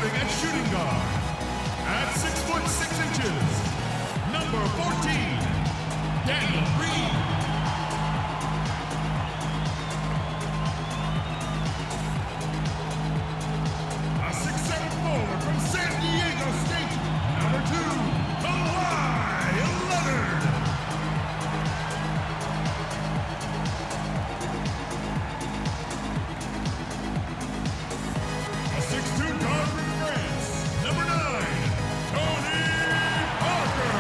Serving at shooting guard. At 6 foot 6 inches. Number 14, Daniel Reed. A 6'7" forward from San Diego State. Number 2, Kawhi Leonard. A 6'2" guard from France. Number 9, Tony Parker.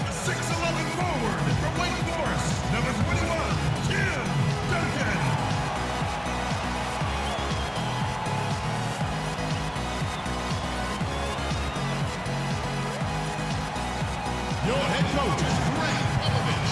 A 6'11" forward from Wake Forest. Number 21, Tim Duncan. Your head coach is Greg Popovich.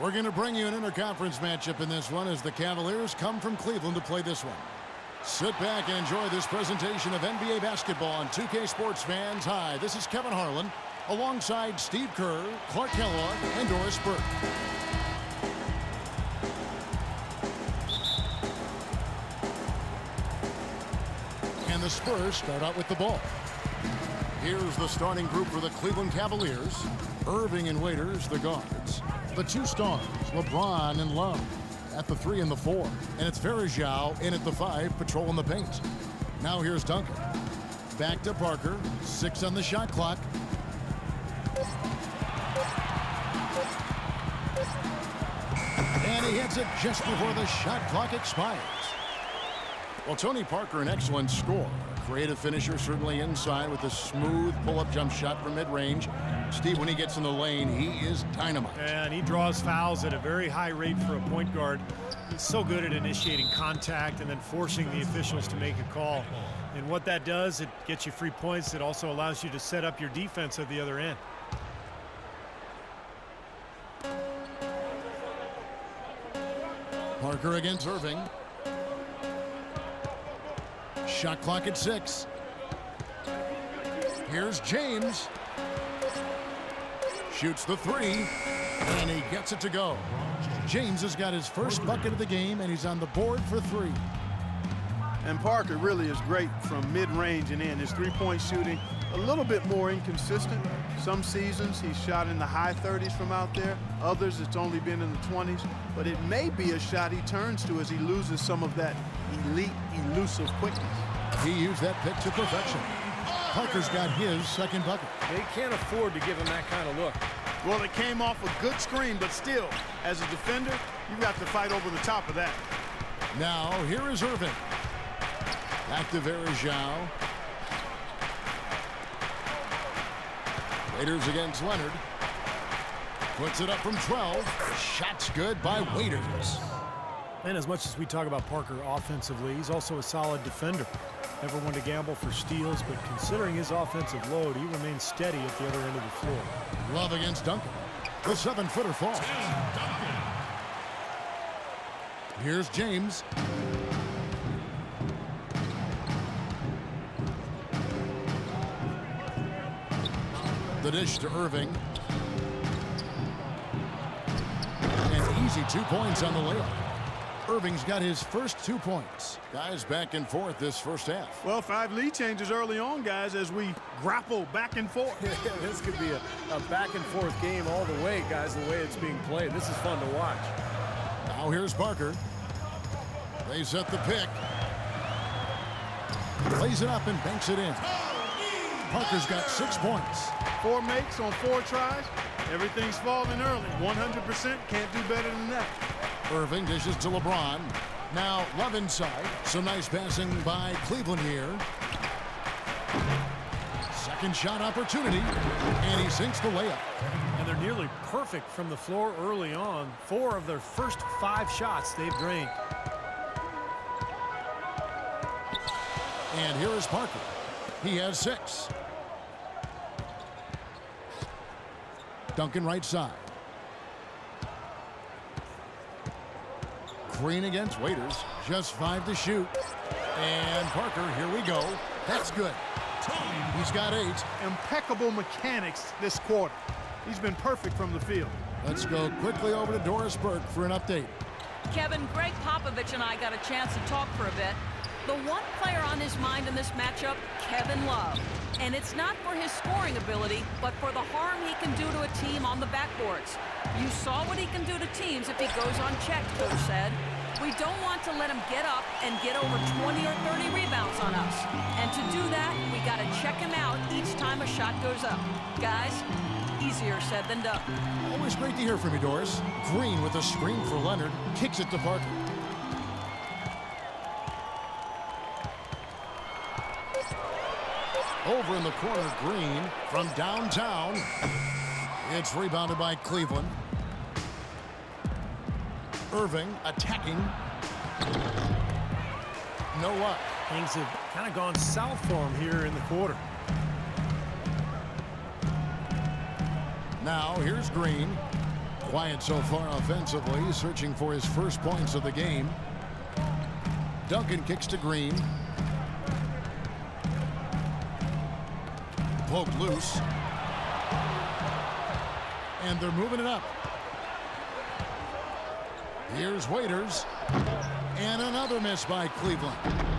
We're going to bring you an interconference matchup in this one as the Cavaliers come from Cleveland to play this one. Sit back and enjoy this presentation of NBA basketball on 2K Sports fans. Hi, this is Kevin Harlan alongside Steve Kerr, Clark Kellogg, and Doris Burke. And the Spurs start out with the ball. Here's the starting group for the Cleveland Cavaliers. Irving and Waiters, the guards. The two stars, LeBron and Love, at the 3 and the 4. And it's Verjao in at the 5, patrolling the paint. Now here's Duncan. Back to Parker, 6 on the shot clock. And he hits it just before the shot clock expires. Well, Tony Parker, an excellent scorer. Creative finisher, certainly inside with a smooth pull-up jump shot from mid-range. Steve, when he gets in the lane, he is dynamite. And he draws fouls at a very high rate for a point guard. He's so good at initiating contact and then forcing the officials to make a call. And what that does, it gets you free points. It also allows you to set up your defense at the other end. Parker against Irving. Shot clock at 6. Here's James. Shoots the 3, and he gets it to go. James has got his first bucket of the game, and he's on the board for 3. And Parker really is great from mid-range and in. His three-point shooting a little bit more inconsistent. Some seasons he's shot in the high 30s from out there. Others it's only been in the 20s. But it may be a shot he turns to as he loses some of that elite, elusive quickness. He used that pick to perfection. Parker's got his second bucket. They can't afford to give him that kind of look. Well, it came off a good screen, but still, as a defender, you got to fight over the top of that. Now, here is Irving. Back to Verjao. Waiters against Leonard. Puts it up from 12. Shot's good by Waiters. And as much as we talk about Parker offensively, he's also a solid defender. Never one to gamble for steals, but considering his offensive load, he remains steady at the other end of the floor. Love against Duncan. The 7-footer falls. Here's James. The dish to Irving. And easy 2 points on the layup. Irving's got his first 2 points. Guys back and forth this first half. Well, 5 lead changes early on, guys, as we grapple back and forth. This could be a back and forth game all the way, guys, the way it's being played. This is fun to watch. Now here's Parker. They set the pick. Plays it up and banks it in. Parker's got 6 points. 4 makes on 4 tries. Everything's falling early. 100% can't do better than that. Irving dishes to LeBron. Now Love inside. Some nice passing by Cleveland here. Second shot opportunity, and he sinks the layup. And they're nearly perfect from the floor early on. 4 of their first 5 shots they've drained. And here is Parker. He has 6. Duncan right side. Green against Waiters. Just 5 to shoot. And Parker, here we go. That's good. He's got 8. Impeccable mechanics this quarter. He's been perfect from the field. Let's go quickly over to Doris Burke for an update. Kevin, Greg Popovich and I got a chance to talk for a bit. The one player on his mind in this matchup, Kevin Love. And it's not for his scoring ability, but for the harm he can do to a team on the backboards. You saw what he can do to teams if he goes unchecked, Coach said. We don't want to let him get up and get over 20 or 30 rebounds on us. And to do that, we got to check him out each time a shot goes up. Guys, easier said than done. Always great to hear from you, Doris. Green with a screen for Leonard. Kicks it to Parker. Over in the corner, Green from downtown. It's rebounded by Cleveland. Irving attacking. No luck. Things have kind of gone south for him here in the quarter. Now here's Green. Quiet so far offensively, searching for his first points of the game. Duncan kicks to Green. Poked loose. And they're moving it up. Here's Waiters. And another miss by Cleveland.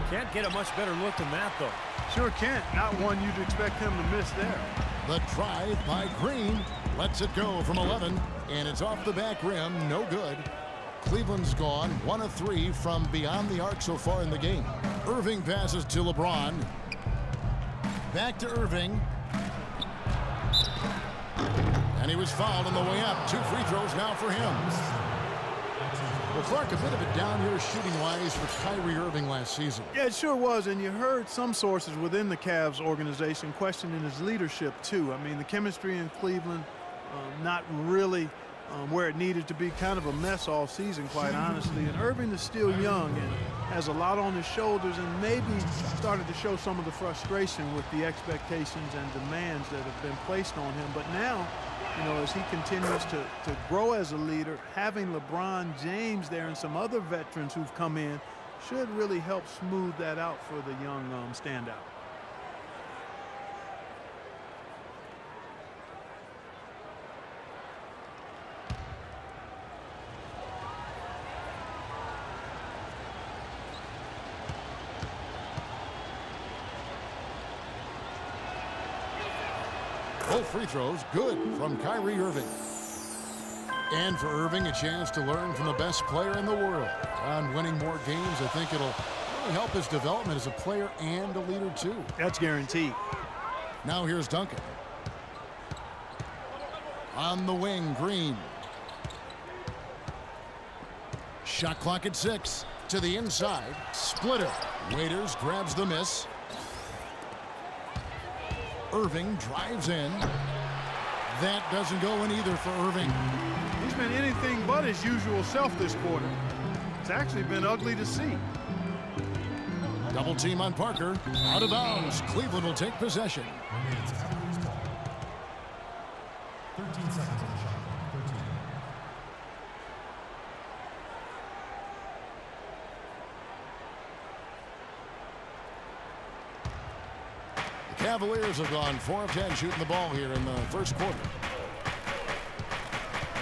Can't get a much better look than that, though. Sure can't. Not one you'd expect him to miss there. The drive by Green lets it go from 11, and it's off the back rim. No good. Cleveland's gone 1 of 3 from beyond the arc so far in the game. Irving passes to LeBron. Back to Irving. And he was fouled on the way up. 2 free throws now for him. Well, Clark, a bit of a down year shooting-wise for Kyrie Irving last season. Yeah, it sure was, and you heard some sources within the Cavs organization questioning his leadership, too. I mean, the chemistry in Cleveland, not really where it needed to be, kind of a mess all season, quite honestly. And Irving is still young and has a lot on his shoulders and maybe started to show some of the frustration with the expectations and demands that have been placed on him. But now, you know, as he continues to grow as a leader, having LeBron James there and some other veterans who've come in should really help smooth that out for the young standout. Both free throws good from Kyrie Irving. And for Irving, a chance to learn from the best player in the world. On winning more games, I think it'll really help his development as a player and a leader, too. That's guaranteed. Now here's Duncan. On the wing, Green. Shot clock at 6. To the inside. Splitter. Waiters grabs the miss. Irving drives in. That doesn't go in either for Irving. He's been anything but his usual self this quarter. It's actually been ugly to see. Double team on Parker. Out of bounds. Cleveland will take possession. 13 seconds on the shot. 13. Cavaliers have gone 4 of 10 shooting the ball here in the first quarter.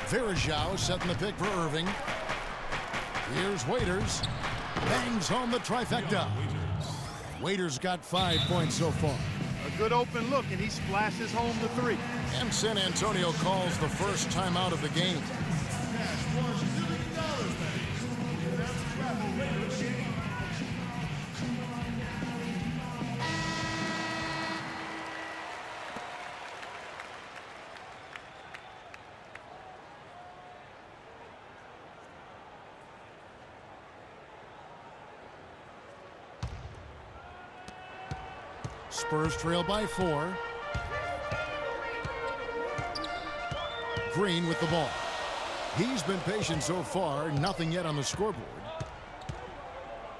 Verajao setting the pick for Irving. Here's Waiters. Bangs home the trifecta. Waiters got 5 points so far. A good open look, and he splashes home the 3. And San Antonio calls the first timeout of the game. Spurs trail by 4. Green with the ball. He's been patient so far. Nothing yet on the scoreboard.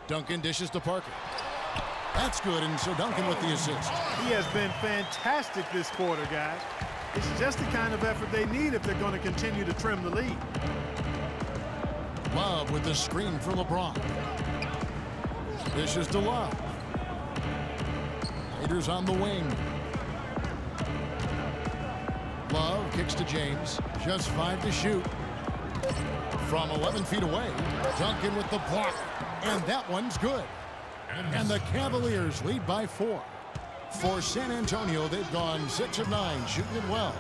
Duncan dishes to Parker. That's good, and so Duncan with the assist. He has been fantastic this quarter, guys. It's just the kind of effort they need if they're going to continue to trim the lead. Love with the screen for LeBron. Dishes to Love. Raiders on the wing. Love kicks to James. Just 5 to shoot. From 11 feet away, Duncan with the block. And that one's good. And the Cavaliers lead by 4. For San Antonio, they've gone 6 of 9, shooting it well.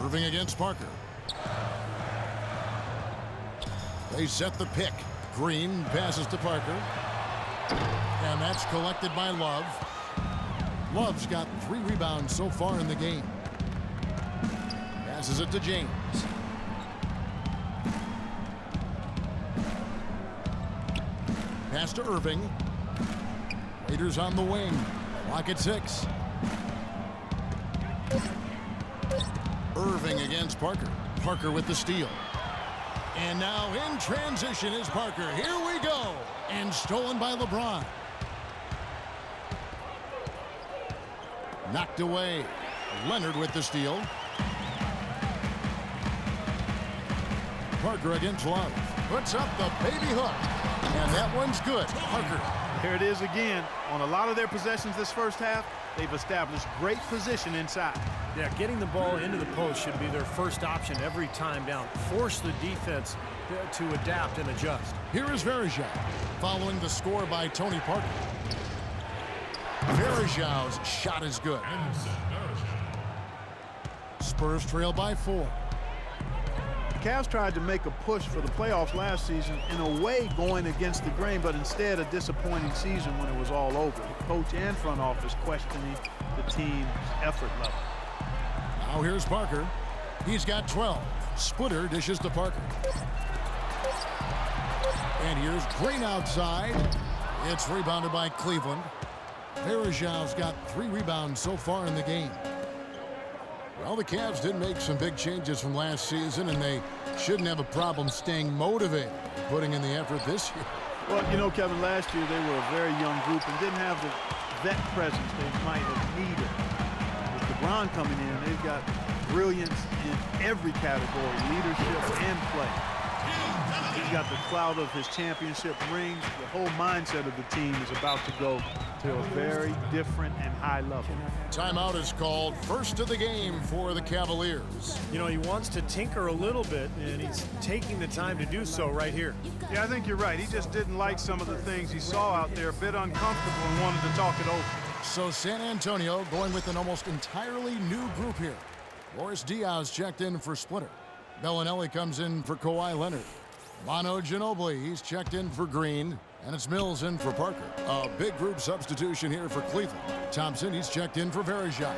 Irving against Parker. They set the pick. Green passes to Parker. And that's collected by Love. Love's got 3 rebounds so far in the game. Passes it to James. Pass to Irving. Raiders on the wing. Clock at 6. Irving against Parker. Parker with the steal. And now in transition is Parker. Here we go. And stolen by LeBron. Knocked away. Leonard with the steal. Parker against Love. Puts up the baby hook. And that one's good. Parker. Here it is again. On a lot of their possessions this first half, they've established great position inside. Yeah, getting the ball into the post should be their first option every time down. Force the defense to adapt and adjust. Here is Verjao, following the score by Tony Parker. Verjao's shot is good. Spurs trail by 4. The Cavs tried to make a push for the playoffs last season, in a way going against the grain, but instead a disappointing season when it was all over. The coach and front office questioning the team's effort level. Now here's Parker. He's got 12. Splitter dishes to Parker. And here's Green outside. It's rebounded by Cleveland. Verjao's got 3 rebounds so far in the game. Well, the Cavs did make some big changes from last season, and they shouldn't have a problem staying motivated, putting in the effort this year. Well, you know, Kevin, last year they were a very young group and didn't have the vet presence they might have needed. With LeBron coming in, they've got brilliance in every category, leadership and play. He's got the clout of his championship rings. The whole mindset of the team is about to go to a very different and high level. Timeout is called. First of the game for the Cavaliers. You know, he wants to tinker a little bit, and he's taking the time to do so right here. Yeah, I think you're right. He just didn't like some of the things he saw out there, a bit uncomfortable, and wanted to talk it over. So San Antonio going with an almost entirely new group here. Boris Diaz checked in for Splitter. Bellinelli comes in for Kawhi Leonard. Manu Ginobili, he's checked in for Green. And it's Mills in for Parker. A big group substitution here for Cleveland. Thompson, he's checked in for Verjao.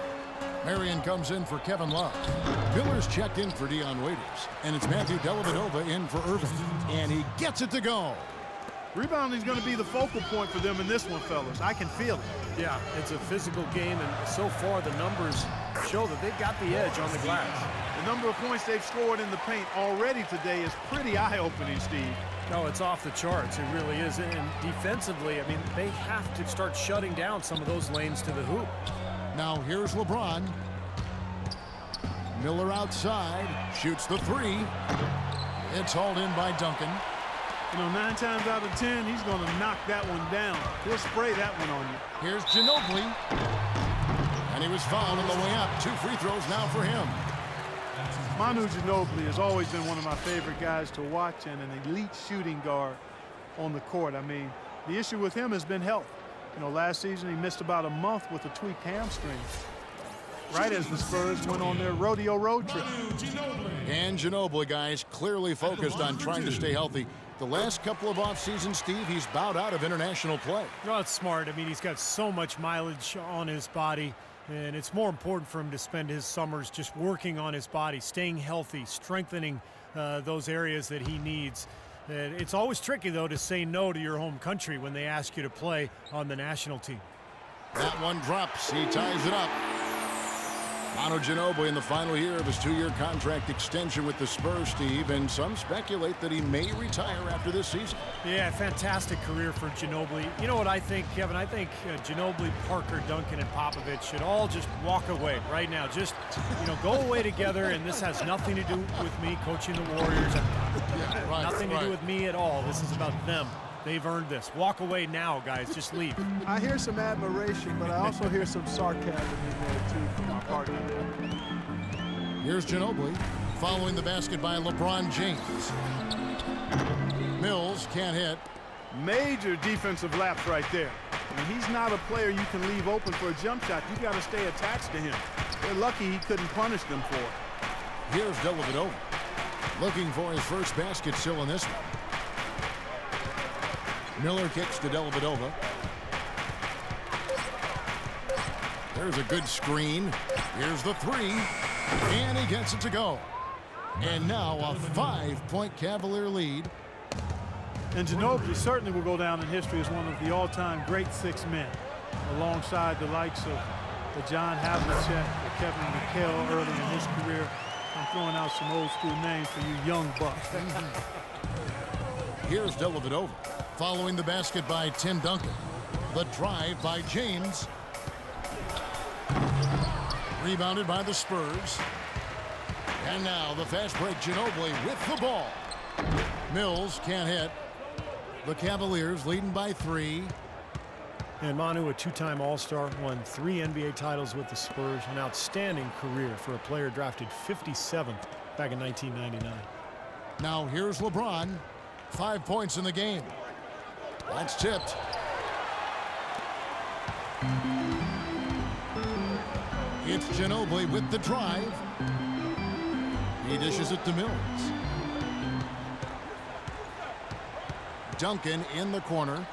Marion comes in for Kevin Love. Miller's checked in for Dion Waiters. And it's Matthew Dellavedova in for Irving. And he gets it to go. Rebounding is going to be the focal point for them in this one, fellas. I can feel it. Yeah, it's a physical game, and so far the numbers show that they've got the edge on the glass. The number of points they've scored in the paint already today is pretty eye-opening, Steve. No, it's off the charts. It really is. And defensively, I mean, they have to start shutting down some of those lanes to the hoop. Now here's LeBron. Miller outside. Shoots the 3. It's hauled in by Duncan. You know, 9 times out of 10, he's going to knock that one down. He'll spray that one on you. Here's Ginobili. And he was fouled on the way up. 2 free throws now for him. Manu Ginobili has always been one of my favorite guys to watch and an elite shooting guard on the court. I mean, the issue with him has been health. You know, last season he missed about a month with a tweaked hamstring, right as the Spurs went on their rodeo road trip. And Ginobili, guys, clearly focused on trying to stay healthy. The last couple of off seasons, Steve, he's bowed out of international play. No, it's smart. I mean, he's got so much mileage on his body. And it's more important for him to spend his summers just working on his body, staying healthy, strengthening those areas that he needs. It's always tricky, though, to say no to your home country when they ask you to play on the national team. That one drops. He ties it up. Manu Ginobili in the final year of his 2-year contract extension with the Spurs, Steve, and some speculate that he may retire after this season. Yeah, fantastic career for Ginobili. You know what I think, Kevin? I think Ginobili, Parker, Duncan, and Popovich should all just walk away right now. Just, go away together, and this has nothing to do with me coaching the Warriors. Nothing to do with me at all. This is about them. They've earned this. Walk away now, guys. Just leave. I hear some admiration, but I also hear some sarcasm in there, too, from my partner. Here's Ginobili following the basket by LeBron James. Mills can't hit. Major defensive lapse right there. I mean, he's not a player you can leave open for a jump shot. You got to stay attached to him. They're lucky he couldn't punish them for it. Here's Dellavedova looking for his first basket still in this one. Miller kicks to Dellavedova. There's a good screen. Here's the three. And he gets it to go. And now a 5-point Cavalier lead. And Ginobili certainly will go down in history as one of the all-time great 6 men, alongside the likes of the John Havlicek, the Kevin McHale early in his career. I'm throwing out some old school names for you young bucks. Here's Dellavedova following the basket by Tim Duncan. The drive by James. Rebounded by the Spurs. And now the fast break, Ginobili with the ball. Mills can't hit. The Cavaliers leading by 3. And Manu, a 2-time All-Star, won 3 NBA titles with the Spurs. An outstanding career for a player drafted 57th back in 1999. Now here's LeBron. 5 points in the game. That's tipped. It's Ginobili with the drive. He dishes it to Mills. Duncan in the corner.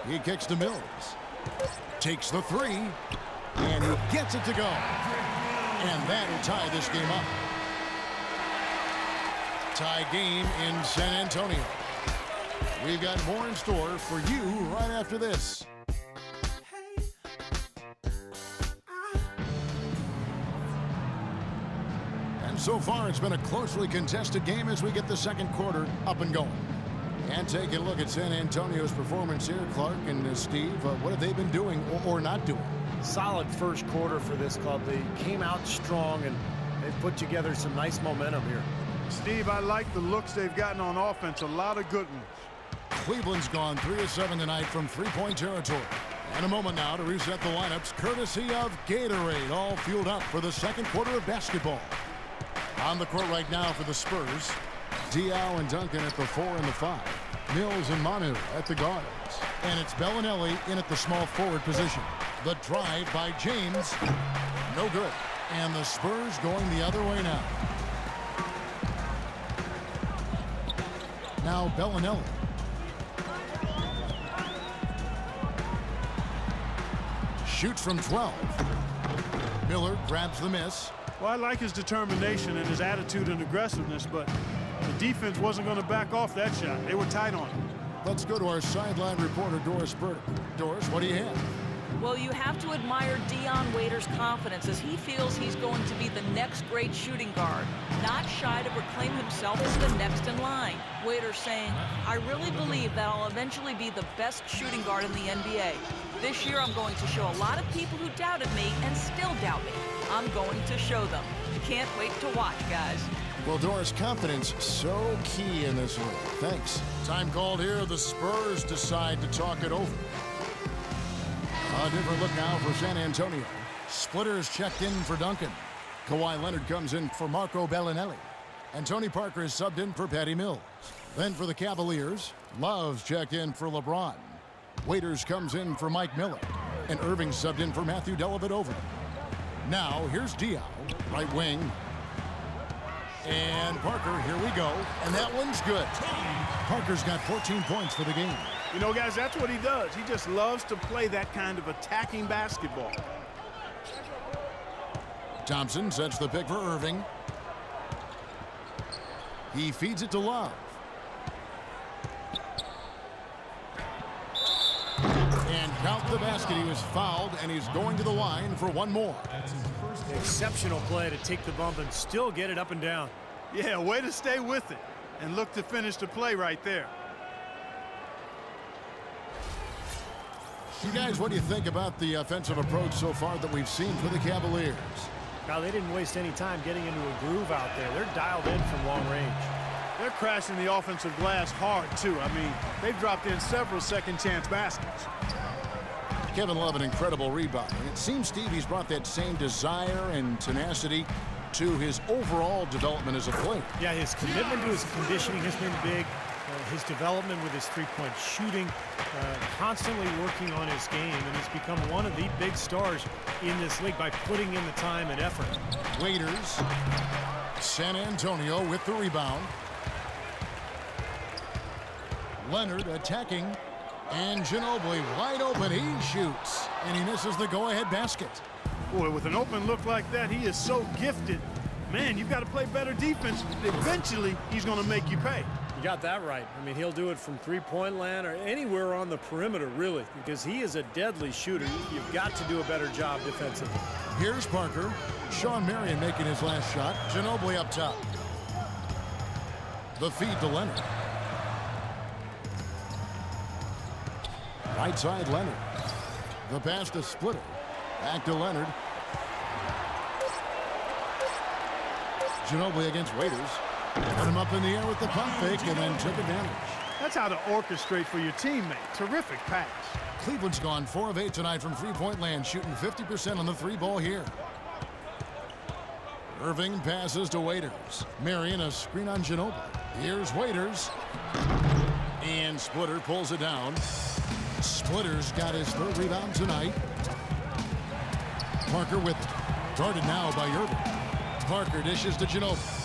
He kicks to Mills. Takes the 3. And he gets it to go. And that'll tie this game up. Tie game in San Antonio. We've got more in store for you right after this. And so far, it's been a closely contested game as we get the second quarter up and going. And taking a look at San Antonio's performance here, Clark and Steve, what have they been doing or not doing? Solid first quarter for this club. They came out strong, and they've put together some nice momentum here. Steve, I like the looks they've gotten on offense. A lot of good ones. Cleveland's gone 3 of 7 tonight from 3-point territory. And a moment now to reset the lineups, courtesy of Gatorade, all fueled up for the second quarter of basketball. On the court right now for the Spurs, Diaw and Duncan at the 4 and the 5. Mills and Manu at the guards. And it's Bellinelli in at the small forward position. The drive by James, no good. And the Spurs going the other way now. Now Bellinelli. Shoots from 12. Miller grabs the miss. Well, I like his determination and his attitude and aggressiveness, but the defense wasn't going to back off that shot. They were tight on it. Let's go to our sideline reporter, Doris Burdick. Doris, what do you have? Well, you have to admire Dion Waiters' confidence as he feels he's going to be the next great shooting guard, not shy to proclaim himself as the next in line. Waiters saying, I really believe that I'll eventually be the best shooting guard in the NBA. This year I'm going to show a lot of people who doubted me and still doubt me. I'm going to show them. Can't wait to watch, guys. Well, Doris, confidence so key in this league. Thanks. Time called here. The Spurs decide to talk it over. A different look now for San Antonio. Splitters checked in for Duncan. Kawhi Leonard comes in for Marco Bellinelli. And Tony Parker is subbed in for Patty Mills. Then for the Cavaliers, Love's checked in for LeBron. Waiters comes in for Mike Miller. And Irving subbed in for Matthew Dellavedova. Now, here's Diaw, right wing. And Parker, here we go. And that one's good. Parker's got 14 points for the game. You know, guys, that's what he does. He just loves to play that kind of attacking basketball. Thompson sets the pick for Irving. He feeds it to Love. And count the basket. He was fouled, and he's going to the line for one more. Exceptional play to take the bump and still get it up and down. Yeah, way to stay with it and look to finish the play right there. You guys, what do you think about the offensive approach so far that we've seen for the Cavaliers? Now, they didn't waste any time getting into a groove out there. They're dialed in from long range. They're crashing the offensive glass hard, too. I mean, they've dropped in several second-chance baskets. Kevin Love, an incredible rebound. And it seems, Steve, he's brought that same desire and tenacity to his overall development as a player. Yeah, his commitment to his conditioning has been big. His development with his three-point shooting, constantly working on his game, and he's become one of the big stars in this league by putting in the time and effort. Waiters, San Antonio with the rebound. Leonard attacking, and Ginobili wide open. He shoots, and he misses the go-ahead basket. Boy, with an open look like that, he is so gifted. Man, you've got to play better defense. Eventually, he's going to make you pay. You got that right. I mean, he'll do it from three-point land or anywhere on the perimeter, really, because he is a deadly shooter. You've got to do a better job defensively. Here's Parker. Sean Marion making his last shot. Ginobili up top. The feed to Leonard. Right side, Leonard. The pass to Splitter. Back to Leonard. Ginobili against Waiters. Put him up in the air with the pump fake and then took advantage. That's how to orchestrate for your teammate. Terrific pass. Cleveland's gone 4 of 8 tonight from three-point land, shooting 50% on the three ball here. Irving passes to Waiters. Marion a screen on Ginobili. Here's Waiters. And Splitter pulls it down. Splitter's got his third rebound tonight. Parker with it. Guarded now by Irving. Parker dishes to Ginobili.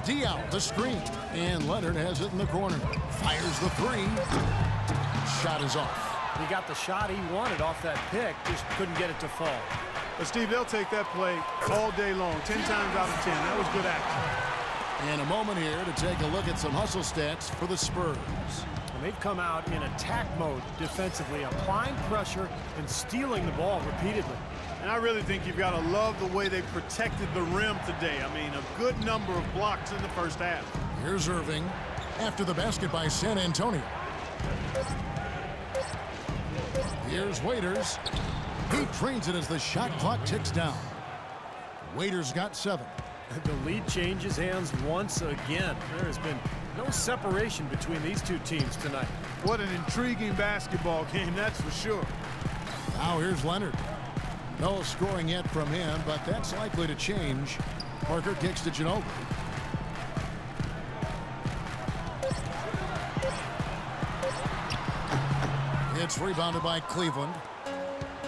Diaw, the screen. And Leonard has it in the corner. Fires the three. Shot is off. He got the shot he wanted off that pick, just couldn't get it to fall. But, Steve, they'll take that play all day long, 10 times out of 10. That was good action. And a moment here to take a look at some hustle stats for the Spurs. And they've come out in attack mode defensively, applying pressure and stealing the ball repeatedly. And I really think you've got to love the way they protected the rim today. I mean, a good number of blocks in the first half. Here's Irving after the basket by San Antonio. Here's Waiters. He trains it as the shot clock ticks down. Waiters got 7. The lead changes hands once again. There has been no separation between these two teams tonight. What an intriguing basketball game, that's for sure. Now here's Leonard. No scoring yet from him, but that's likely to change. Parker kicks to Ginobili. It's rebounded by Cleveland.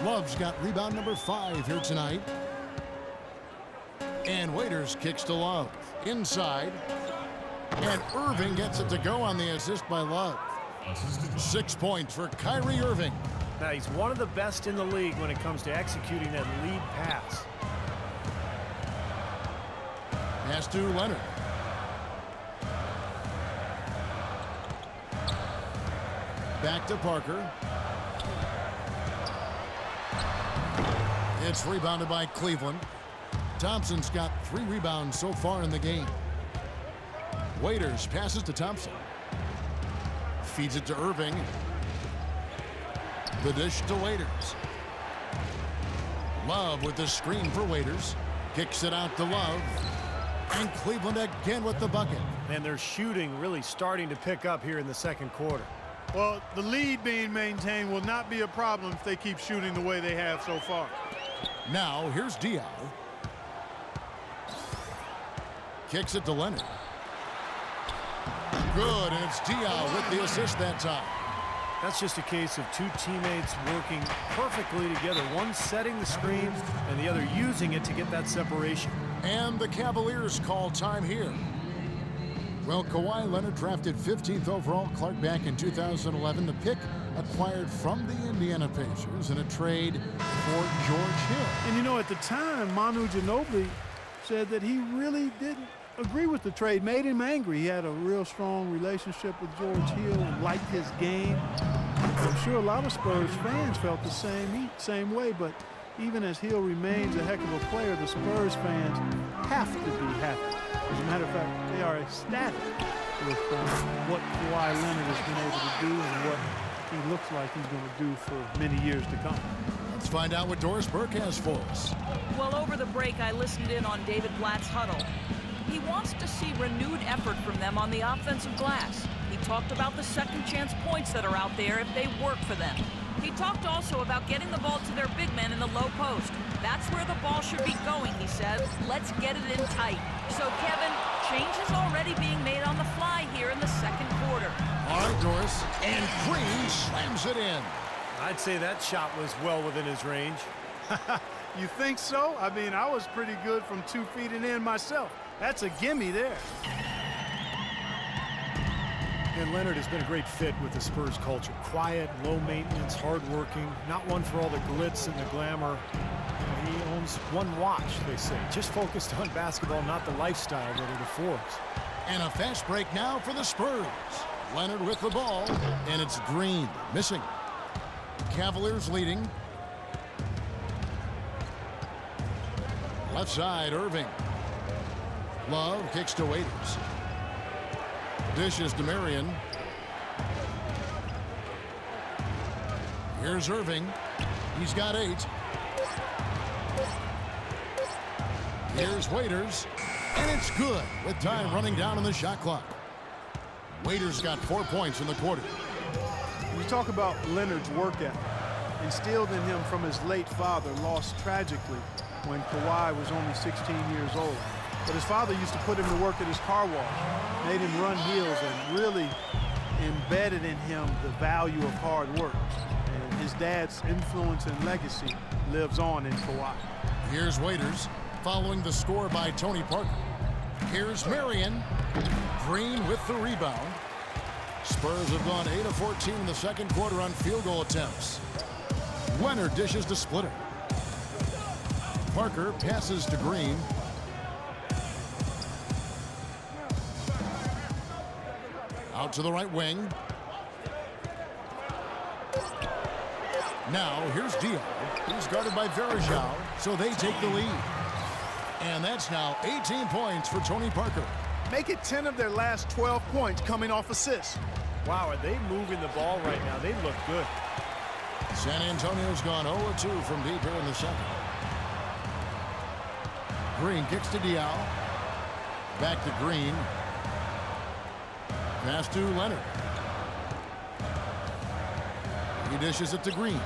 Love's got rebound number 5 here tonight. And Waiters kicks to Love. Inside. And Irving gets it to go on the assist by Love. 6 points for Kyrie Irving. Now, he's one of the best in the league when it comes to executing that lead pass. Pass to Leonard. Back to Parker. It's rebounded by Cleveland. Thompson's got 3 rebounds so far in the game. Waiters passes to Thompson. Feeds it to Irving. The dish to Waiters. Love with the screen for Waiters. Kicks it out to Love. And Cleveland again with the bucket. And their shooting really starting to pick up here in the second quarter. Well, the lead being maintained will not be a problem if they keep shooting the way they have so far. Now, here's Diaw. Kicks it to Leonard. Good, and it's Diaw with the assist that time. That's just a case of two teammates working perfectly together, one setting the screen and the other using it to get that separation. And the Cavaliers call time here. Well, Kawhi Leonard drafted 15th overall, Clark, back in 2011. The pick acquired from the Indiana Pacers in a trade for George Hill. And you know, at the time, Manu Ginobili said that he really didn't agree with the trade. Made him angry. He had a real strong relationship with George Hill and liked his game. I'm sure a lot of Spurs fans felt the same way, but even as Hill remains a heck of a player, the Spurs fans have to be happy. As a matter of fact, they are ecstatic with what Kawhi Leonard has been able to do and what he looks like he's going to do for many years to come. Let's find out what Doris Burke has for us. Well, over the break, I listened in on David Blatt's huddle. He wants to see renewed effort from them on the offensive glass. He talked about the second chance points that are out there if they work for them. He talked also about getting the ball to their big men in the low post. That's where the ball should be going, he said. Let's get it in tight. So, Kevin, change is already being made on the fly here in the second quarter. All right, Doris. And Green slams it in. I'd say that shot was well within his range. You think so? I mean, I was pretty good from 2 feet and in myself. That's a gimme there. And Leonard has been a great fit with the Spurs culture. Quiet, low maintenance, hardworking, not one for all the glitz and the glamour. He owns one watch, they say. Just focused on basketball, not the lifestyle that it affords. And a fast break now for the Spurs. Leonard with the ball, and it's Green missing. Cavaliers leading. Left side, Irving. Love kicks to Waiters. Dishes to Marion. Here's Irving. He's got 8. Here's Waiters. And it's good with time running down on the shot clock. Waiters got 4 points in the quarter. You talk about Leonard's work ethic. Instilled in him from his late father, lost tragically when Kawhi was only 16 years old. But his father used to put him to work at his car wash, made him run heels, and really embedded in him the value of hard work. And his dad's influence and legacy lives on in Kawhi. Here's Waiters, following the score by Tony Parker. Here's Marion. Green with the rebound. Spurs have gone 8 of 14 in the second quarter on field goal attempts. Leonard dishes to Splitter. Parker passes to Green. Out to the right wing. Now here's Dio. He's guarded by Verajao, so they take the lead. And that's now 18 points for Tony Parker. Make it 10 of their last 12 points coming off assists. Wow, are they moving the ball right now? They look good. San Antonio's gone 0-2 from deep here in the second. Green kicks to Diaw. Back to Green. Pass to Leonard. He dishes it to Green.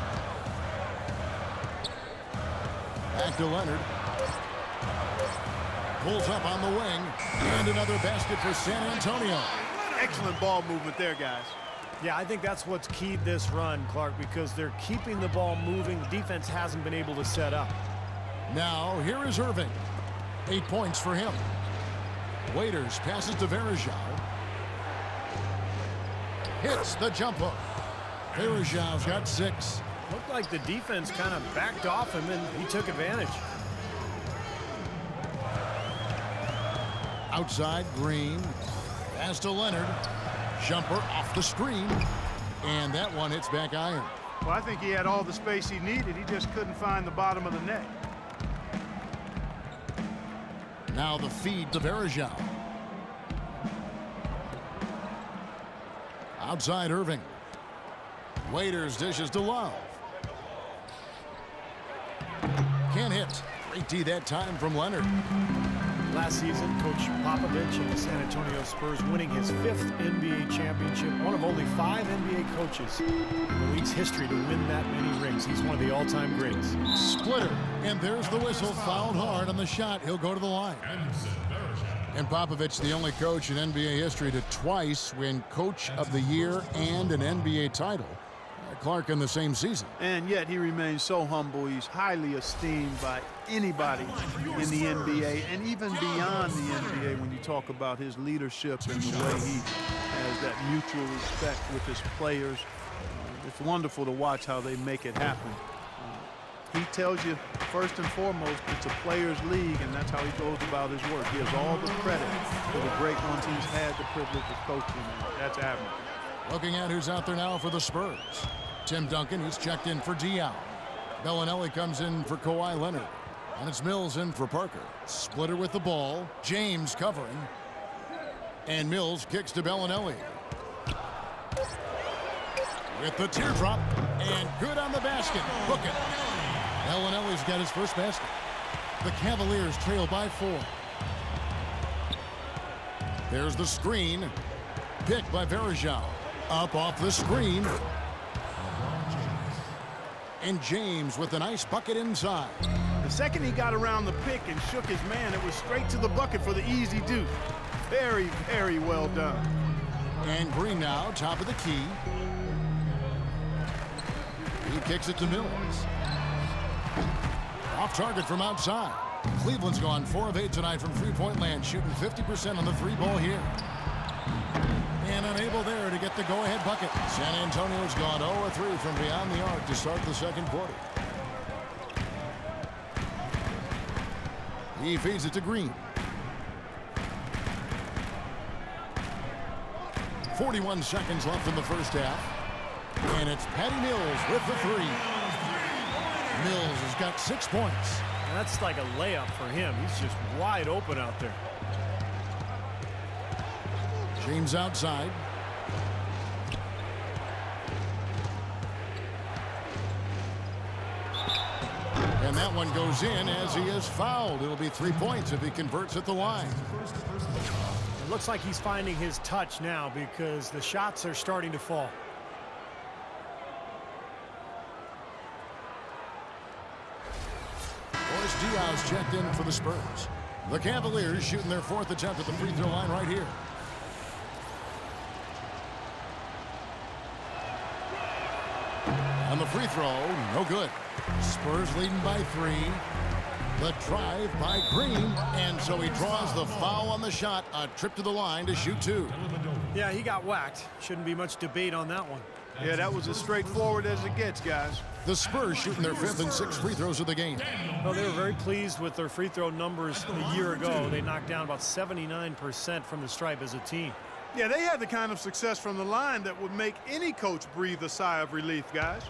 Back to Leonard. Pulls up on the wing. And another basket for San Antonio. Excellent ball movement there, guys. Yeah, I think that's what's keyed this run, Clark, because they're keeping the ball moving. The defense hasn't been able to set up. Now, here is Irving. 8 points for him. Waiters passes to Verajao. Hits the jump hook. Verajao's got 6. Looked like the defense kind of backed off him, and he took advantage. Outside, Green. Pass to Leonard. Jumper off the screen. And that one hits back iron. Well, I think he had all the space he needed. He just couldn't find the bottom of the net. Now the feed to Verajao. Outside, Irving. Waiters dishes to Love. Can't hit. Great D that time from Leonard. Last season, Coach Popovich and the San Antonio Spurs winning his 5th NBA championship. One of only 5 NBA coaches in the league's history to win that many rings. He's one of the all-time greats. Splitter. And there's the whistle. Fouled hard on the shot. He'll go to the line. And Popovich, the only coach in NBA history to twice win Coach of the Year and an NBA title. Clark in the same season. And yet he remains so humble. He's highly esteemed by anybody in the NBA and even beyond the NBA when you talk about his leadership and the way he has that mutual respect with his players. It's wonderful to watch how they make it happen. He tells you, first and foremost, it's a players' league, and that's how he goes about his work. He has all the credit for the great ones he's had the privilege of coaching, and that's admirable. Looking at who's out there now for the Spurs. Tim Duncan, he's checked in for Diaw. Bellinelli comes in for Kawhi Leonard. And it's Mills in for Parker. Splitter with the ball. James covering. And Mills kicks to Bellinelli. With the teardrop. And good on the basket. Book it. Bellinelli's got his first basket. The Cavaliers trail by 4. There's the screen. Picked by Varejao. Up off the screen. And James with a nice bucket inside. The second he got around the pick and shook his man, it was straight to the bucket for the easy deuce. Very, very well done. And Green now, top of the key. He kicks it to Mills. Off target from outside. Cleveland's gone 4 of 8 tonight from three-point land, shooting 50% on the 3-ball here. And unable there to get the go-ahead bucket. San Antonio's gone 0 of 3 from beyond the arc to start the second quarter. He feeds it to Green. 41 seconds left in the first half. And it's Patty Mills with the 3. Mills has got 6 points. That's like a layup for him. He's just wide open out there. James outside. And that one goes in as he is fouled. It'll be 3 points if he converts at the line. It looks like he's finding his touch now because the shots are starting to fall. Boris Diaw's checked in for the Spurs. The Cavaliers shooting their 4th attempt at the free throw line right here. On the free throw, no good. Spurs leading by 3. The drive by Green, and so he draws the foul on the shot. A trip to the line to shoot 2. Yeah, he got whacked. Shouldn't be much debate on that one. Yeah, that was as straightforward as it gets, guys. The Spurs shooting their 5th and 6th free throws of the game. Well, they were very pleased with their free throw numbers a year ago. They knocked down about 79% from the stripe as a team. Yeah, they had the kind of success from the line that would make any coach breathe a sigh of relief, guys.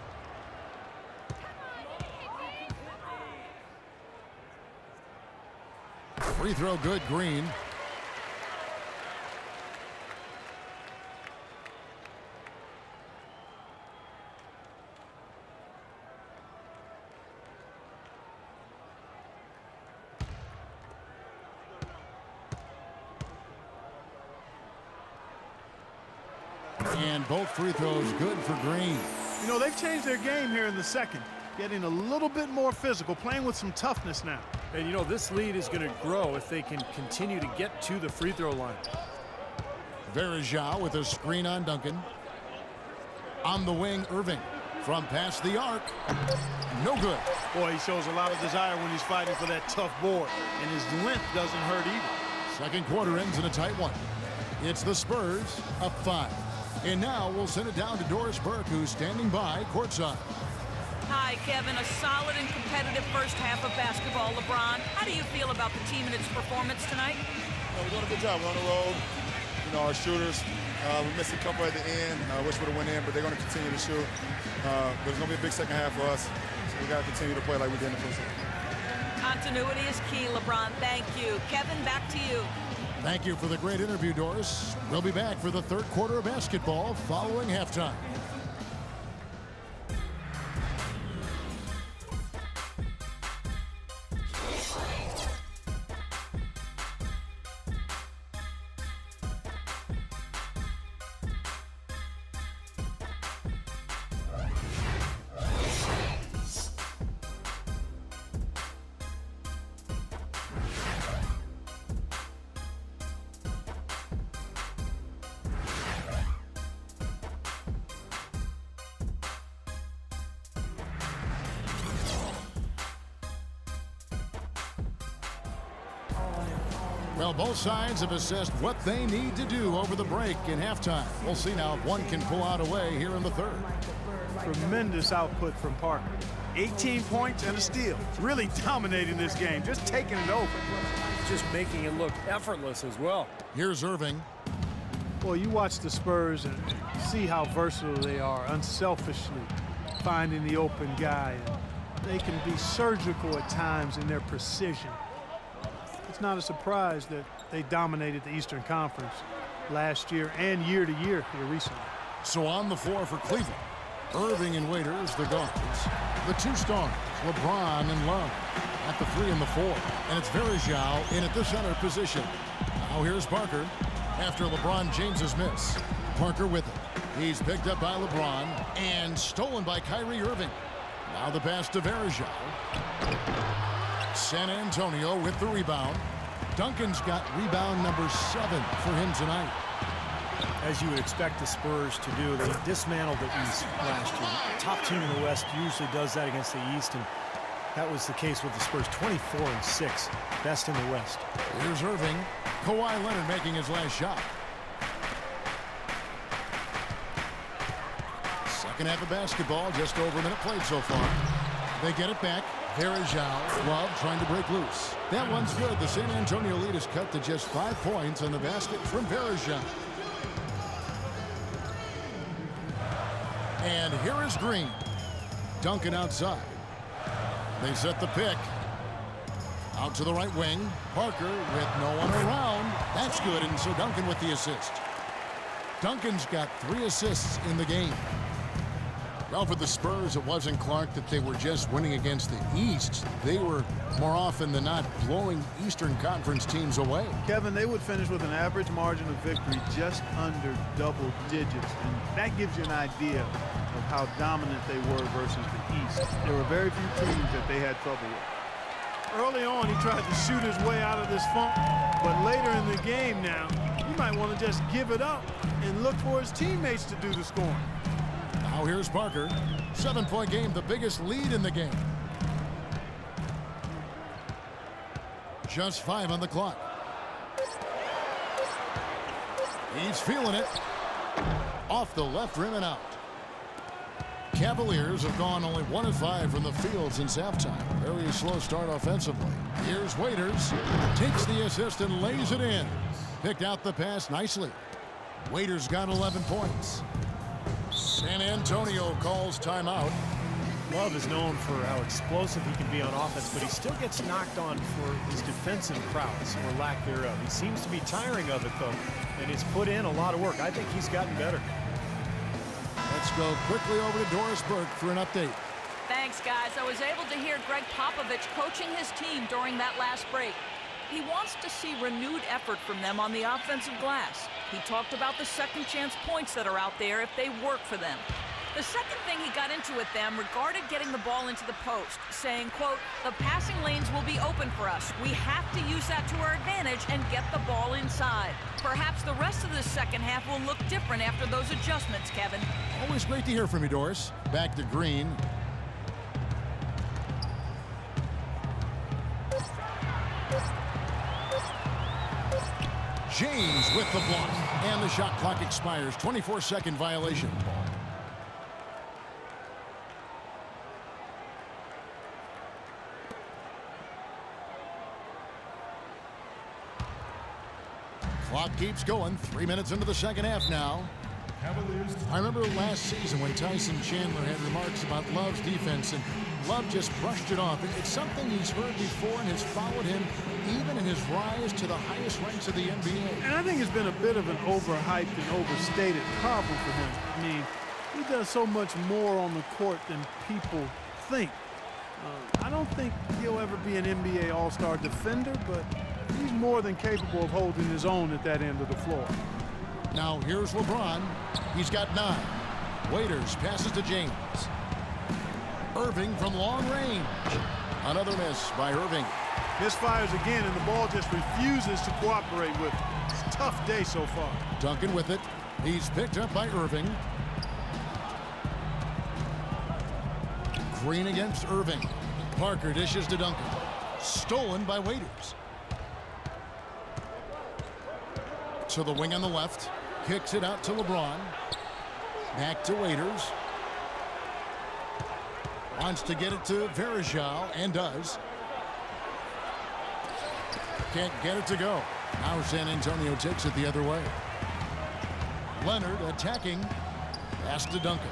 Free throw good, Green. And both free throws good for Green. You know, they've changed their game here in the second, getting a little bit more physical, playing with some toughness now. And, you know, this lead is going to grow if they can continue to get to the free throw line. Varejao with a screen on Duncan. On the wing, Irving. From past the arc. No good. Boy, he shows a lot of desire when he's fighting for that tough board, and his length doesn't hurt either. Second quarter ends in a tight one. It's the Spurs up 5. And now we'll send it down to Doris Burke, who's standing by courtside. Hi, Kevin. A solid and competitive first half of basketball. LeBron, how do you feel about the team and its performance tonight? We're doing a good job. We're on the road. You know, our shooters, we missed a couple at the end. Wish we would have went in, but they're going to continue to shoot. But it's going to be a big second half for us. So we got to continue to play like we did in the first half. Continuity is key, LeBron. Thank you. Kevin, back to you. Thank you for the great interview, Doris. We'll be back for the third quarter of basketball following halftime. Well, both sides have assessed what they need to do over the break in halftime. We'll see now if one can pull out a way here in the third. Tremendous output from Parker. 18 points and a steal. Really dominating this game, just taking it over. Just making it look effortless as well. Here's Irving. Well, you watch the Spurs and see how versatile they are, unselfishly finding the open guy. And they can be surgical at times in their precision. It's not a surprise that they dominated the Eastern Conference last year and year to year here recently. So on the floor for Cleveland, Irving and Waiters, the guards. The two stars, LeBron and Love, at the 3 and the 4. And it's Verjao in at the center position. Now here's Parker after LeBron James's miss. Parker with it. He's picked up by LeBron and stolen by Kyrie Irving. Now the pass to Verjao. San Antonio with the rebound. Duncan's got rebound number 7 for him tonight. As you would expect the Spurs to do, they dismantled the East last year. Top team in the West usually does that against the East, and that was the case with the Spurs. 24-6, best in the West. Here's Irving. Kawhi Leonard making his last shot. Second half of basketball, just over a minute played so far. They get it back. Verjao, Love trying to break loose. That one's good. The San Antonio lead is cut to just 5 points on the basket from Verjao. And here is Green. Duncan outside. They set the pick. Out to the right wing. Parker with no one around. That's good, and so Duncan with the assist. Duncan's got 3 assists in the game. Well, for the Spurs, it wasn't, Clark, that they were just winning against the East. They were more often than not blowing Eastern Conference teams away. Kevin, they would finish with an average margin of victory just under double digits, and that gives you an idea of how dominant they were versus the East. There were very few teams that they had trouble with. Early on, he tried to shoot his way out of this funk, but later in the game now, you might want to just give it up and look for his teammates to do the scoring. Now here's Parker. 7-point game, the biggest lead in the game. Just 5 on the clock. He's feeling it. Off the left rim and out. Cavaliers have gone only 1 of 5 from the field since halftime. Very slow start offensively. Here's Waiters. Takes the assist and lays it in. Picked out the pass nicely. Waiters got 11 points. San Antonio calls timeout. Love is known for how explosive he can be on offense, but he still gets knocked on for his defensive prowess or lack thereof. He seems to be tiring of it, though, and he's put in a lot of work. I think he's gotten better. Let's go quickly over to Doris Burke for an update. Thanks, guys. I was able to hear Greg Popovich coaching his team during that last break. He wants to see renewed effort from them on the offensive glass. He talked about the second chance points that are out there if they work for them. The second thing he got into with them regarded getting the ball into the post, saying, quote, "The passing lanes will be open for us. We have to use that to our advantage and get the ball inside." Perhaps the rest of the second half will look different after those adjustments, Kevin. Always great to hear from you, Doris. Back to Green. James with the block. And the shot clock expires. 24-second violation. Clock keeps going. 3 minutes into the second half now. Cavaliers. I remember last season when Tyson Chandler had remarks about Love's defense, and Love just brushed it off. It's something he's heard before and has followed him even in his rise to the highest ranks of the NBA. And I think it's been a bit of an overhyped and overstated problem for him. I mean, he does so much more on the court than people think. I don't think he'll ever be an NBA All-Star defender, but he's more than capable of holding his own at that end of the floor. Now here's LeBron. He's got 9. Waiters passes to James. Irving from long range. Another miss by Irving. Misfires again, and the ball just refuses to cooperate with him. It's a tough day so far. Duncan with it. He's picked up by Irving. Green against Irving. Parker dishes to Duncan. Stolen by Waiters. To the wing on the left. Kicks it out to LeBron. Back to Waiters. Wants to get it to Varejao and does. Can't get it to go. Now San Antonio takes it the other way. Leonard attacking. Pass to Duncan.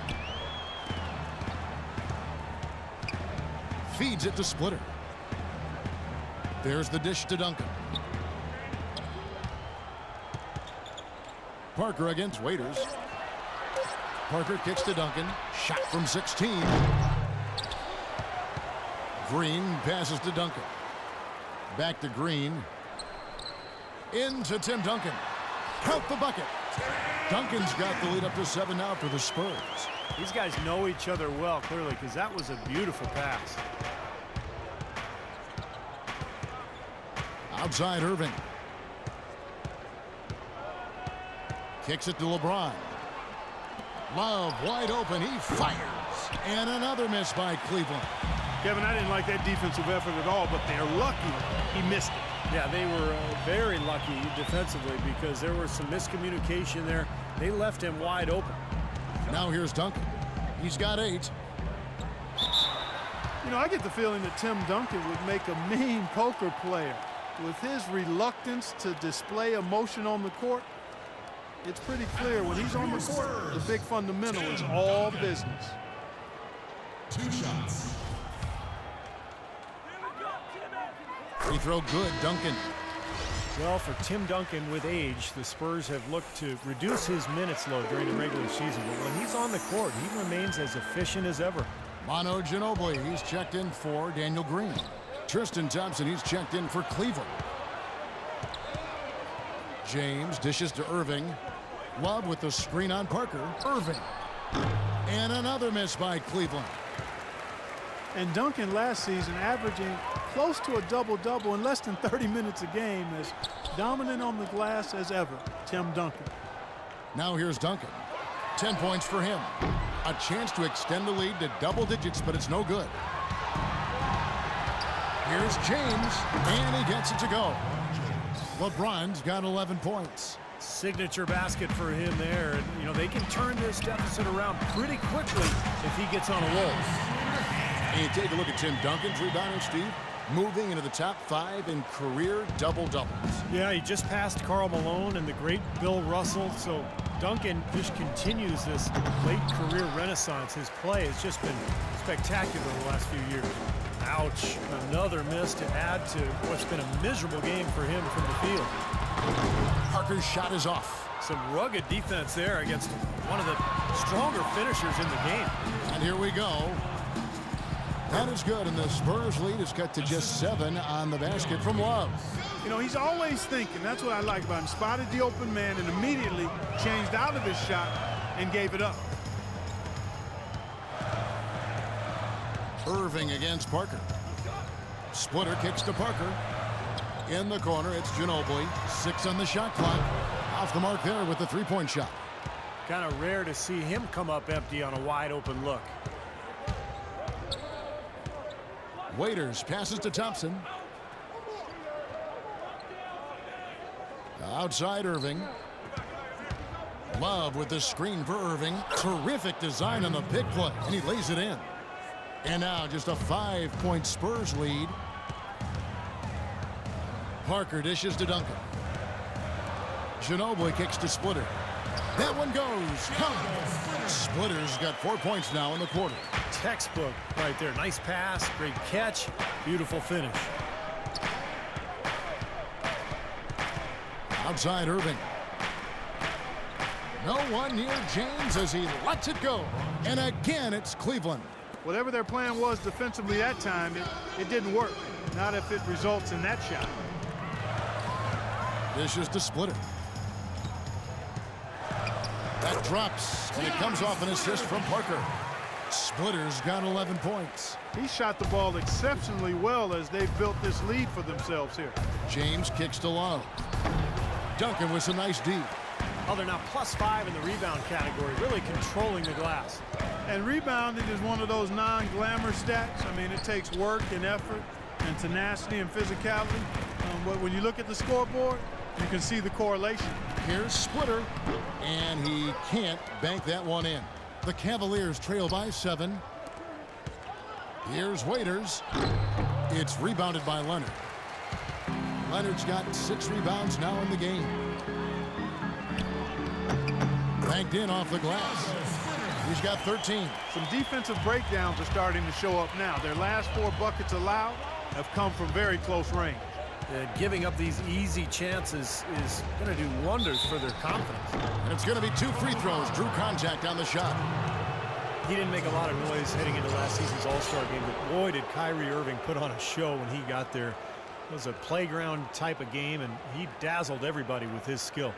Feeds it to Splitter. There's the dish to Duncan. Parker against Waiters. Parker kicks to Duncan. Shot from 16. Green passes to Duncan. Back to Green. Into Tim Duncan. Count the bucket. Duncan's got the lead up to 7 now for the Spurs. These guys know each other well, clearly, because that was a beautiful pass. Outside Irving. Kicks it to LeBron. Love wide open. He fires. And another miss by Cleveland. Kevin, I didn't like that defensive effort at all, but they're lucky he missed it. Yeah, they were very lucky defensively because there was some miscommunication there. They left him wide open. Now here's Duncan. He's got 8. You know, I get the feeling that Tim Duncan would make a mean poker player. With his reluctance to display emotion on the court, it's pretty clear when he's on the court, the big fundamental is all business. 2 shots. Free throw good, Duncan. Well, for Tim Duncan with age, the Spurs have looked to reduce his minutes load during the regular season. But when he's on the court, he remains as efficient as ever. Manu Ginobili, he's checked in for Daniel Green. Tristan Thompson, he's checked in for Cleveland. James dishes to Irving. Love with the screen on Parker. Irving. And another miss by Cleveland. And Duncan last season averaging close to a double-double in less than 30 minutes a game, as dominant on the glass as ever. Tim Duncan. Now here's Duncan. 10 points for him. A chance to extend the lead to double digits, but it's no good. Here's James, and he gets it to go. LeBron's got 11 points. Signature basket for him there. And, you know, they can turn this deficit around pretty quickly if he gets on a roll. And you take a look at Tim Duncan's rebounding, Steve, moving into the top 5 in career double-doubles. Yeah, he just passed Karl Malone and the great Bill Russell. So Duncan just continues this late career renaissance. His play has just been spectacular the last few years. Ouch. Another miss to add to what's been a miserable game for him from the field. Parker's shot is off. Some rugged defense there against one of the stronger finishers in the game. And here we go. That is good, and the Spurs lead is cut to just 7 on the basket from Love. You know, he's always thinking. That's what I like about him. Spotted the open man and immediately changed out of his shot and gave it up. Irving against Parker. Splitter kicks to Parker. In the corner, it's Ginobili. 6 on the shot clock. Off the mark there with the 3-point shot. Kind of rare to see him come up empty on a wide open look. Waiters passes to Thompson. Outside Irving. Love with the screen for Irving. Terrific design on the big play, and he lays it in. And now just a 5-point Spurs lead. Parker dishes to Duncan. Ginobili kicks to Splitter. That one goes. Come. Splitter's got 4 points now in the quarter. Textbook right there. Nice pass, great catch, beautiful finish. Outside Irving. No one near James as he lets it go. And again, it's Cleveland. Whatever their plan was defensively that time, it didn't work. Not if it results in that shot. Dishes to Splitter. That drops, and it comes off an assist from Parker. Splitter's got 11 points. He shot the ball exceptionally well as they've built this lead for themselves here. James kicks to Love. Duncan with some nice D. Oh, they're now +5 in the rebound category, really controlling the glass. And rebounding is one of those non-glamour stats. I mean, it takes work and effort and tenacity and physicality. But when you look at the scoreboard, you can see the correlation. Here's Splitter, and he can't bank that one in. The Cavaliers trail by 7. Here's Waiters. It's rebounded by Leonard. Leonard's got 6 rebounds now in the game. Banked in off the glass. He's got 13. Some defensive breakdowns are starting to show up now. Their last 4 buckets allowed have come from very close range. Giving up these easy chances is going to do wonders for their confidence. And it's going to be 2 free throws. Drew contact on the shot. He didn't make a lot of noise heading into last season's All-Star game, but boy, did Kyrie Irving put on a show when he got there. It was a playground type of game, and he dazzled everybody with his skill.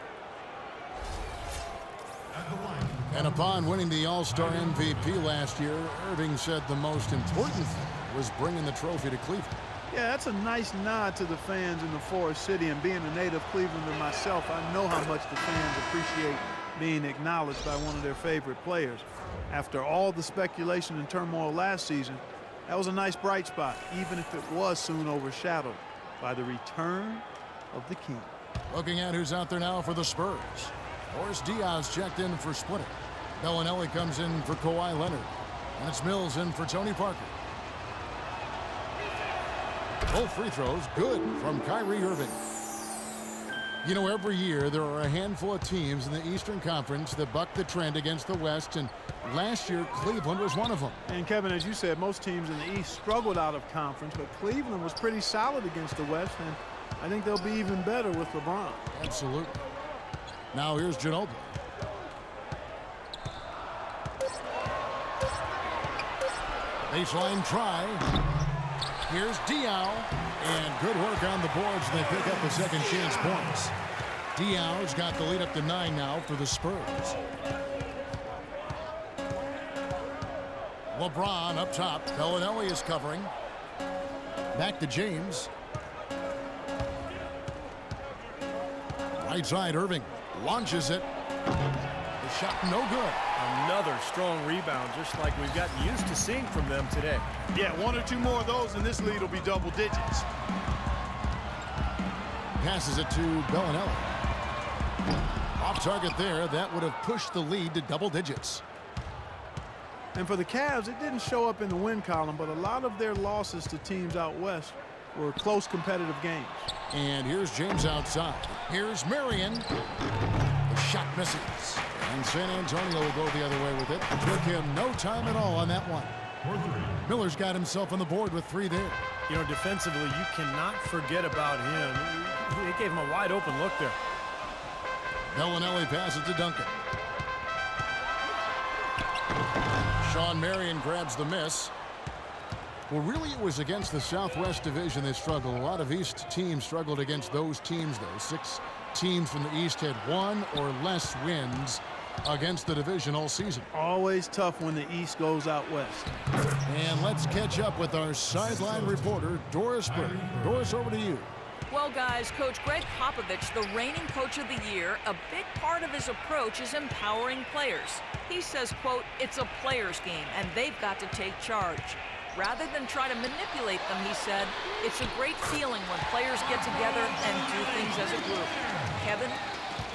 And upon winning the All-Star MVP last year, Irving said the most important thing was bringing the trophy to Cleveland. Yeah, that's a nice nod to the fans in the Forest City, and being a native Clevelander myself, I know how much the fans appreciate being acknowledged by one of their favorite players. After all the speculation and turmoil last season, that was a nice bright spot, even if it was soon overshadowed by the return of the king. Looking at who's out there now for the Spurs. Boris Diaz checked in for Splitter. Bellinelli comes in for Kawhi Leonard. And it's Mills in for Tony Parker. Both free throws good from Kyrie Irving. You know, every year there are a handful of teams in the Eastern Conference that buck the trend against the West, and last year Cleveland was one of them. And Kevin, as you said, most teams in the East struggled out of conference, but Cleveland was pretty solid against the West, and I think they'll be even better with LeBron. Absolutely. Now here's Ginobili. Baseline try. Here's Diaw, and good work on the boards, and they pick up the second chance points. Diaw's got the lead up to 9 now for the Spurs. LeBron up top. Bellinelli is covering. Back to James. Right side, Irving launches it. The shot no good. Another strong rebound, just like we've gotten used to seeing from them today. Yeah, 1 or 2 more of those, and this lead will be double digits. Passes it to Bellinelli. Off target there. That would have pushed the lead to double digits. And for the Cavs, it didn't show up in the win column, but a lot of their losses to teams out west were close competitive games. And here's James outside. Here's Marion. The shot misses. And San Antonio will go the other way with it. Took him no time at all on that one. Miller's got himself on the board with 3 there. You know, defensively, you cannot forget about him. They gave him a wide open look there. Bellinelli passes to Duncan. Sean Marion grabs the miss. Well, really, it was against the Southwest Division they struggled. A lot of East teams struggled against those teams, though. 6 teams from the East had 1 or less wins against the division all season. Always tough when the East goes out west. And let's catch up with our sideline reporter, Doris Burke. Doris, over to you. Well, guys, Coach Greg Popovich, the reigning coach of the year, a big part of his approach is empowering players. He says, quote, it's a player's game, and they've got to take charge. Rather than try to manipulate them, he said, it's a great feeling when players get together and do things as a group. Kevin?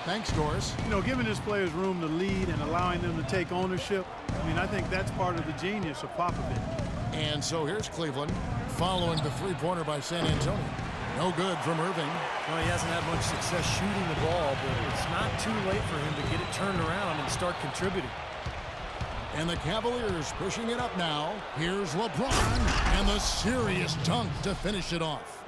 Thanks, Doris. You know, giving his players room to lead and allowing them to take ownership, I mean, I think that's part of the genius of Popovich. And so here's Cleveland following the three-pointer by San Antonio. No good from Irving. Well, he hasn't had much success shooting the ball, but it's not too late for him to get it turned around and start contributing. And the Cavaliers pushing it up now. Here's LeBron and the serious dunk to finish it off.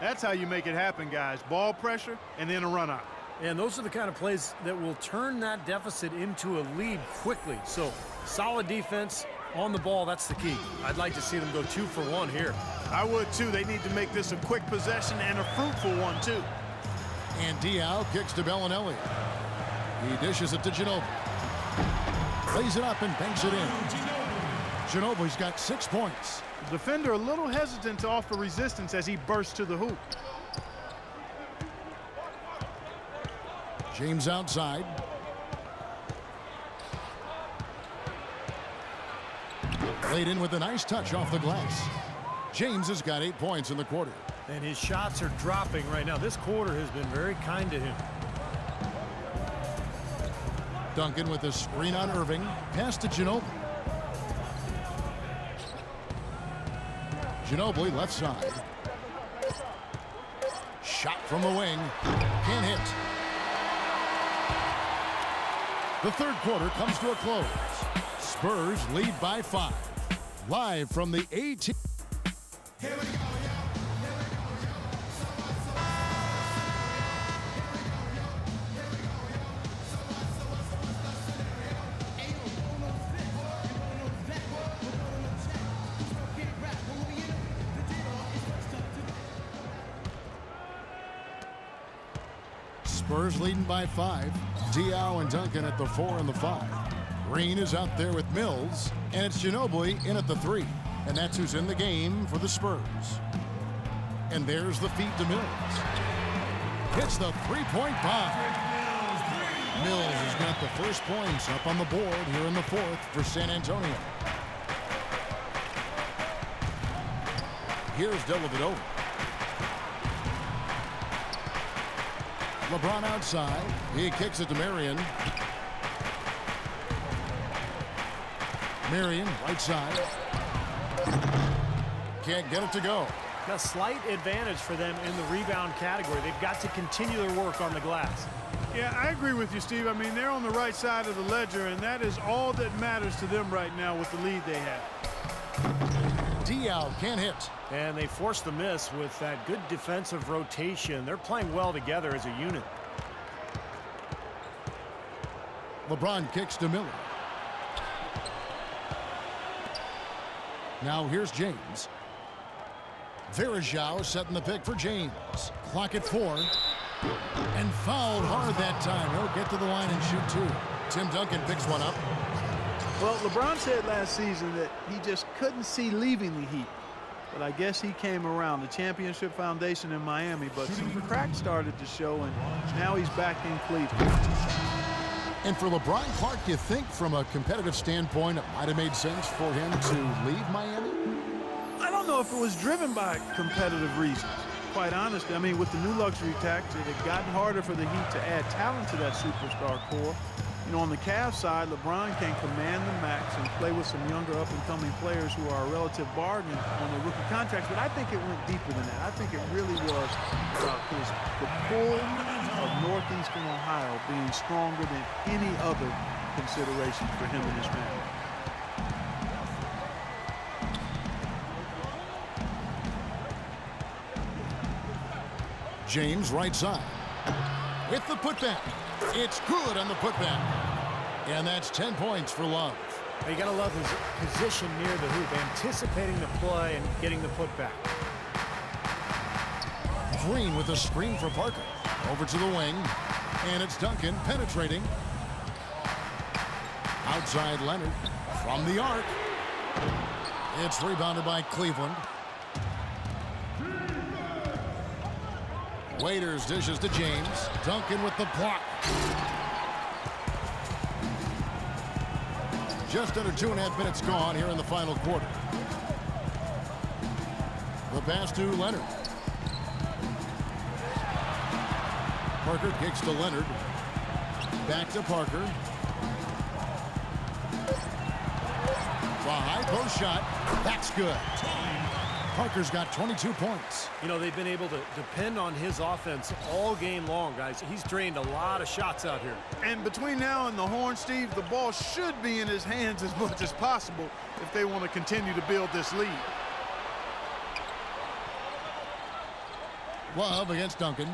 That's how you make it happen, guys. Ball pressure and then a run out. And those are the kind of plays that will turn that deficit into a lead quickly. So solid defense on the ball, that's the key. I'd like to see them go 2 for 1 here. I would too. They need to make this a quick possession and a fruitful one too. And Diaw kicks to Bellinelli. He dishes it to Ginobili. Lays it up and banks it in. Ginobili's got 6 points. The defender a little hesitant to offer resistance as he bursts to the hoop. James outside. Laid in with a nice touch off the glass. James has got 8 points in the quarter. And his shots are dropping right now. This quarter has been very kind to him. Duncan with a screen on Irving. Pass to Ginobili. Ginobili left side. Shot from the wing. Can't hit. The third quarter comes to a close. Spurs lead by 5. Live from the A-Team. Spurs leading by 5. Diaw and Duncan at the 4 and the 5. Green is out there with Mills, and it's Ginobili in at the 3. And that's who's in the game for the Spurs. And there's the feed to Mills. Hits the three-point bomb. Mills has got the first points up on the board here in the 4th for San Antonio. Here's Dellavedova. LeBron outside. He kicks it to Marion. Marion, right side. Can't get it to go. A slight advantage for them in the rebound category. They've got to continue their work on the glass. Yeah, I agree with you, Steve. I mean, they're on the right side of the ledger, and that is all that matters to them right now with the lead they have. Diaw can't hit. And they forced the miss with that good defensive rotation. They're playing well together as a unit. LeBron kicks to Miller. Now here's James. Varejao setting the pick for James. Clock at 4. And fouled hard that time. He'll get to the line and shoot 2. Tim Duncan picks one up. Well, LeBron said last season that he just couldn't see leaving the Heat. But I guess he came around. The championship foundation in Miami, but some cracks started to show, and now he's back in Cleveland. And for LeBron Clark, you think from a competitive standpoint it might have made sense for him to leave Miami? I don't know if it was driven by competitive reasons. Quite honestly, I mean, with the new luxury tax, it had gotten harder for the Heat to add talent to that superstar core. You know, on the Cavs side, LeBron can command the max and play with some younger up-and-coming players who are a relative bargain on their rookie contracts. But I think it went deeper than that. I think it really was about the pull of Northeastern Ohio being stronger than any other consideration for him and his family. James right side. With the putback. It's good on the putback. And that's 10 points for Love. You got to love his position near the hoop, anticipating the play and getting the putback. Green with a screen for Parker. Over to the wing. And it's Duncan penetrating. Outside Leonard from the arc. It's rebounded by Cleveland. Waiters dishes to James. Duncan with the block. Just under 2.5 minutes gone here in the final quarter. The pass to Leonard. Parker kicks to Leonard. Back to Parker. The high post shot. That's good. Parker's got 22 points. You know, they've been able to depend on his offense all game long, guys. He's drained a lot of shots out here. And between now and the horn, Steve, the ball should be in his hands as much as possible if they want to continue to build this lead. Love against Duncan.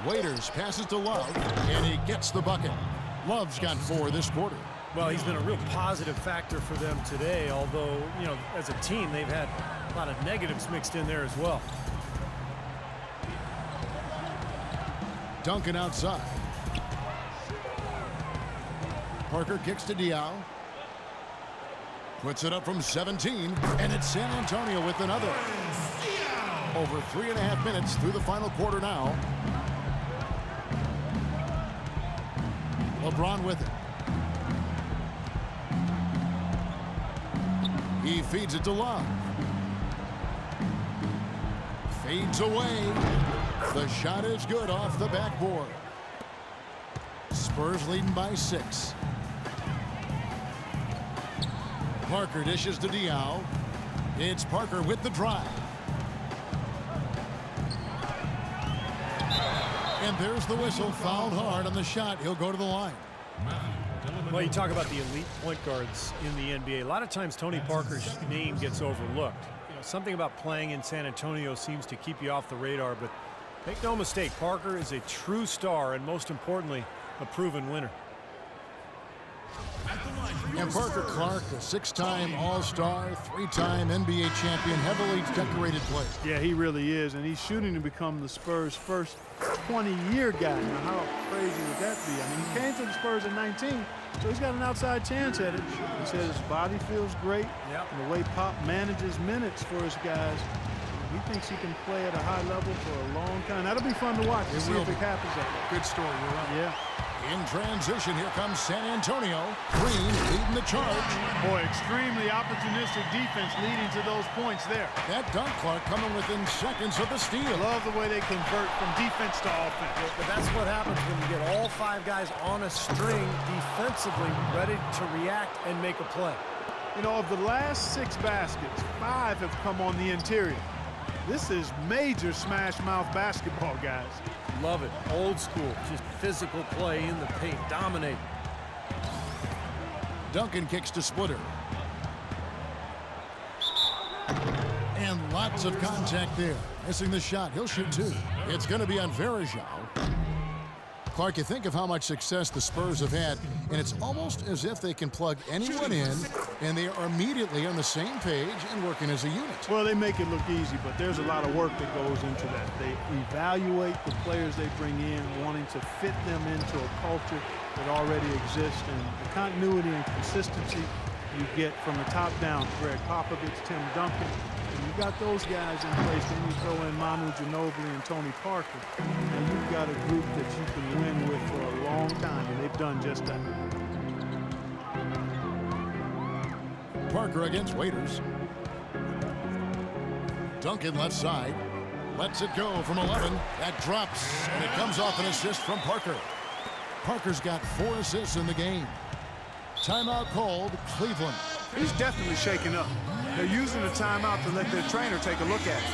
Waiters passes to Love, and he gets the bucket. Love's got 4 this quarter. Well, he's been a real positive factor for them today, although, you know, as a team, they've had a lot of negatives mixed in there as well. Duncan outside. Parker kicks to Diaw. Puts it up from 17, and it's San Antonio with another. Over 3.5 minutes through the final quarter now. LeBron with it. He feeds it to Love. Fades away. The shot is good off the backboard. Spurs leading by 6. Parker dishes to Diaw. It's Parker with the drive. And there's the whistle. Fouled hard on the shot. He'll go to the line. Well, you talk about the elite point guards in the NBA. A lot of times Tony Parker's name gets overlooked. You know, something about playing in San Antonio seems to keep you off the radar, but make no mistake, Parker is a true star and, most importantly, a proven winner. And Parker Clark, a 6-time All-Star, 3-time NBA champion, heavily decorated player. Yeah, he really is, and he's shooting to become the Spurs' first 20-year guy. Now, how crazy would that be? I mean, he came to the Spurs at 19, so he's got an outside chance at it. He says his body feels great, and the way Pop manages minutes for his guys, he thinks he can play at a high level for a long time. That'll be fun to watch to see if it happens. Good story, you're right. Yeah. In transition, here comes San Antonio. Green leading the charge. Boy, extremely opportunistic defense leading to those points there. That dunk, Clark, coming within seconds of the steal. Love the way they convert from defense to offense. But that's what happens when you get all 5 guys on a string defensively ready to react and make a play. You know, of the last 6 baskets, 5 have come on the interior. This is major smash mouth basketball, guys. Love it. Old school. Just physical play in the paint. Dominate. Duncan kicks to Splitter. And lots of contact there. Missing the shot. He'll shoot 2. It's going to be on Verajao. Clark, you think of how much success the Spurs have had, and it's almost as if they can plug anyone in, and they are immediately on the same page and working as a unit. Well, they make it look easy, but there's a lot of work that goes into that. They evaluate the players they bring in, wanting to fit them into a culture that already exists, and the continuity and consistency you get from the top down. Greg Popovich, Tim Duncan. And you got those guys in place, then you throw in Manu Ginobili and Tony Parker, and you've got a group that you can win with for a long time, and they've done just that. Parker against Waiters. Duncan left side. Lets it go from 11. That drops, and it comes off an assist from Parker. Parker's got 4 assists in the game. Timeout called, Cleveland. He's definitely shaking up. They're using the timeout to let their trainer take a look at it.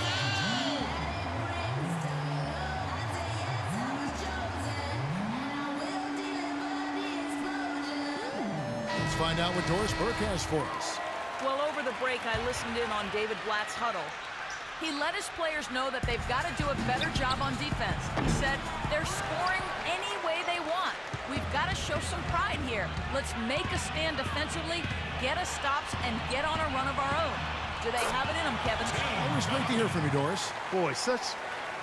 Let's find out what Doris Burke has for us. Well, over the break, I listened in on David Blatt's huddle. He let his players know that they've got to do a better job on defense. He said, they're scoring any way they want. We've got to show some pride here. Let's make a stand defensively, get us stops, and get on a run of our own. Do they have it in them, Kevin? Always great to hear from you, Doris. Boy, such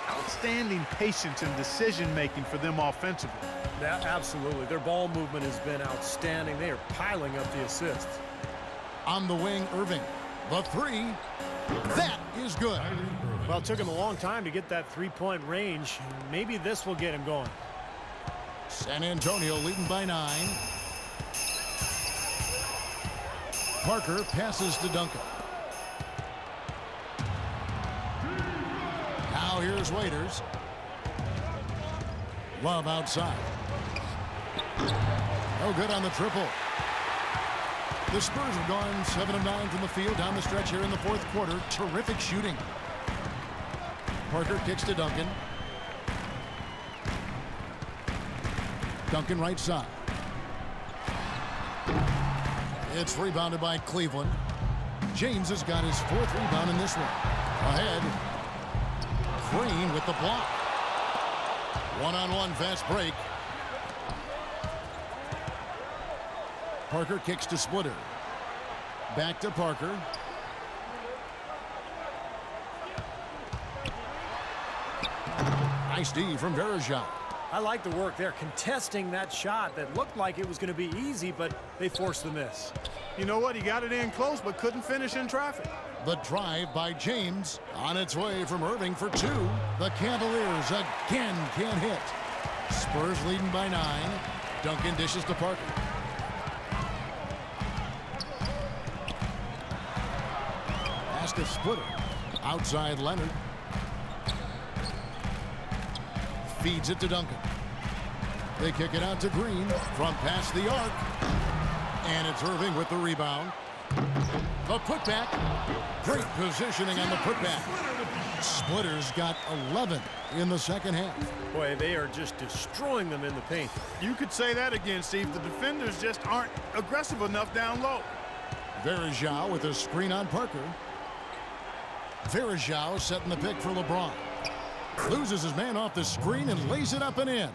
outstanding patience and decision-making for them offensively. Yeah, absolutely. Their ball movement has been outstanding. They are piling up the assists. On the wing, Irving. The 3. That is good. Well, it took him a long time to get that 3-point range. Maybe this will get him going. San Antonio leading by 9. Parker passes to Duncan. Now here's Waiters. Love outside. No good on the triple. The Spurs have gone 7 of 9 from the field down the stretch here in the 4th quarter. Terrific shooting. Parker kicks to Duncan. Duncan right side. It's rebounded by Cleveland. James has got his 4th rebound in this one. Ahead. Green with the block. One-on-one fast break. Parker kicks to Splitter. Back to Parker. Nice D from Verajao. I like the work there, contesting that shot that looked like it was going to be easy, but they forced the miss. You know what? He got it in close, but couldn't finish in traffic. The drive by James on its way from Irving for 2. The Cavaliers again can't hit. Spurs leading by 9. Duncan dishes to Parker. Pass to Splitter. Outside Leonard. Feeds it to Duncan. They kick it out to Green from past the arc. And it's Irving with the rebound. The putback. Great positioning on the putback. Splitter's got 11 in the second half. Boy, they are just destroying them in the paint. You could say that again, Steve. The defenders just aren't aggressive enough down low. Verajao with a screen on Parker. Verajao setting the pick for LeBron. Loses his man off the screen and lays it up and in.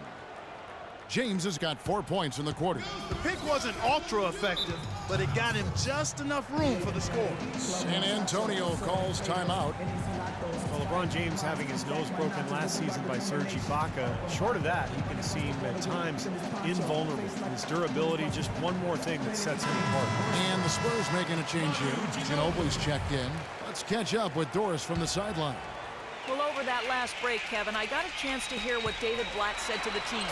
James has got 4 points in the quarter. The pick wasn't ultra effective, but it got him just enough room for the score. San Antonio calls timeout. Well, LeBron James having his nose broken last season by Serge Ibaka. Short of that, he can seem at times invulnerable. His durability, just one more thing that sets him apart. And the Spurs making a change here. Ginobili's checked in. Let's catch up with Doris from the sideline. Well, over that last break, Kevin, I got a chance to hear what David Blatt said to the team.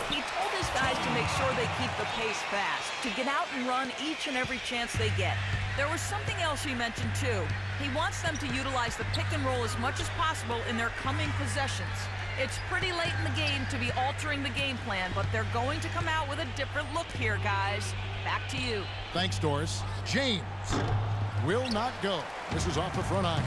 He told his guys to make sure they keep the pace fast, to get out and run each and every chance they get. There was something else he mentioned, too. He wants them to utilize the pick and roll as much as possible in their coming possessions. It's pretty late in the game to be altering the game plan, but they're going to come out with a different look here, guys. Back to you. Thanks, Doris. James will not go. This is off the front iron.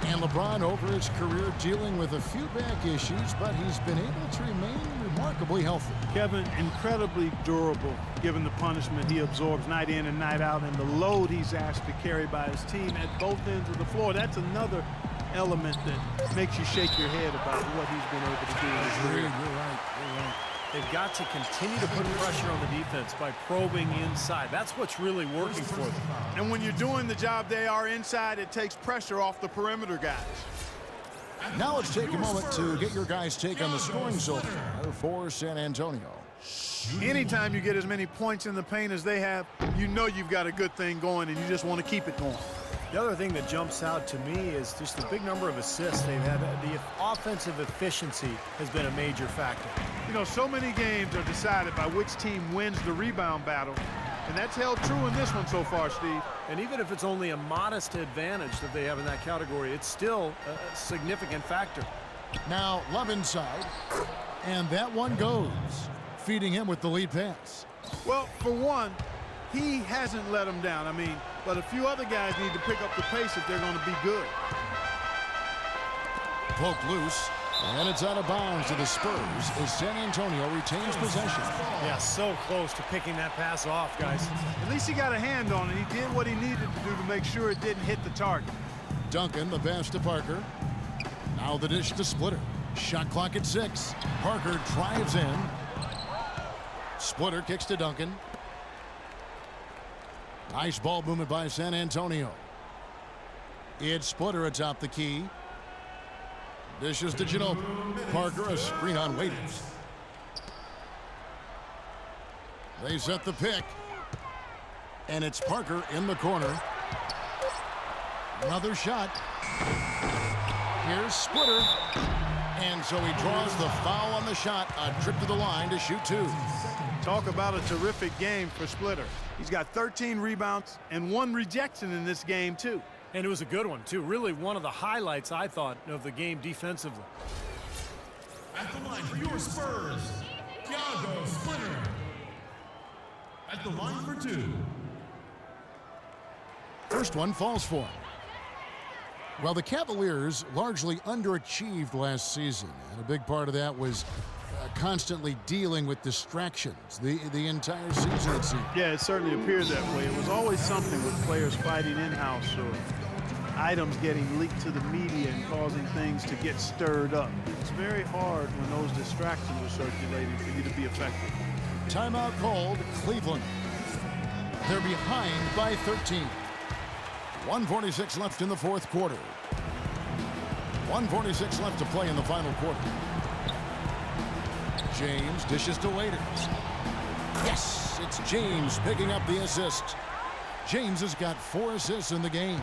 And LeBron over his career dealing with a few back issues, but he's been able to remain remarkably healthy. Kevin, incredibly durable, given the punishment he absorbs night in and night out and the load he's asked to carry by his team at both ends of the floor. That's another element that makes you shake your head about what he's been able to do in his career. You're right. They've got to continue to put pressure on the defense by probing inside. That's what's really working for them. And when you're doing the job they are inside, it takes pressure off the perimeter guys. Now let's take a moment to get your guys' take on the scoring so far for San Antonio. Anytime you get as many points in the paint as they have, you know you've got a good thing going and you just want to keep it going. The other thing that jumps out to me is just the big number of assists they've had. The offensive efficiency has been a major factor. You know, so many games are decided by which team wins the rebound battle, and that's held true in this one so far, Steve. And even if it's only a modest advantage that they have in that category, it's still a significant factor. Now Love inside, and that one goes, feeding him with the lead pass. Well, for one, he hasn't let them down. I mean, but a few other guys need to pick up the pace if they're going to be good. Poked loose, and it's out of bounds to the Spurs as San Antonio retains possession. Yeah, so close to picking that pass off, guys. At least he got a hand on it. He did what he needed to do to make sure it didn't hit the target. Duncan, the pass to Parker. Now the dish to Splitter. Shot clock at 6. Parker drives in. Splitter kicks to Duncan. Nice ball movement by San Antonio. It's Splitter atop the key. Dishes to Ginobili. Parker, a screen on Waiters. They set the pick. And it's Parker in the corner. Another shot. Here's Splitter. And so he draws the foul on the shot. A trip to the line to shoot 2. Talk about a terrific game for Splitter. He's got 13 rebounds and 1 rejection in this game, too. And it was a good one, too. Really one of the highlights, I thought, of the game defensively. At the line for your Spurs, Thiago Splitter. At the line for 2. First one falls for him. Well, the Cavaliers largely underachieved last season, and a big part of that was constantly dealing with distractions the entire season, it seemed. Yeah, it certainly appeared that way. It was always something with players fighting in-house or items getting leaked to the media and causing things to get stirred up. It's very hard when those distractions are circulating for you to be effective. Timeout called Cleveland. They're behind by 13. 1:46 left in the fourth quarter. 1:46 left to play in the final quarter. James dishes to Waiters. Yes, it's James picking up the assist. James has got 4 assists in the game.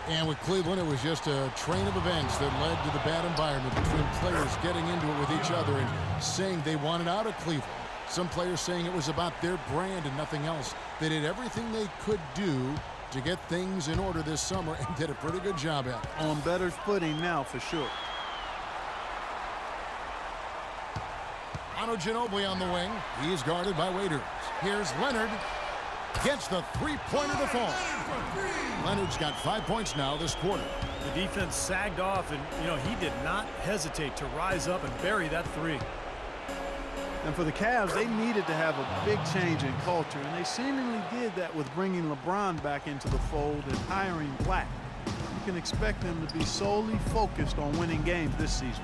And with Cleveland, it was just a train of events that led to the bad environment between players getting into it with each other and saying they wanted out of Cleveland. Some players saying it was about their brand and nothing else. They did everything they could do to get things in order this summer and did a pretty good job at it. On better footing now, for sure. Ginobili on the wing. He's guarded by Waiters. Here's Leonard. Gets the three-pointer to fall. Leonard's got 5 points now this quarter. The defense sagged off, and, he did not hesitate to rise up and bury that three. And for the Cavs, they needed to have a big change in culture, and they seemingly did that with bringing LeBron back into the fold and hiring Black. You can expect them to be solely focused on winning games this season.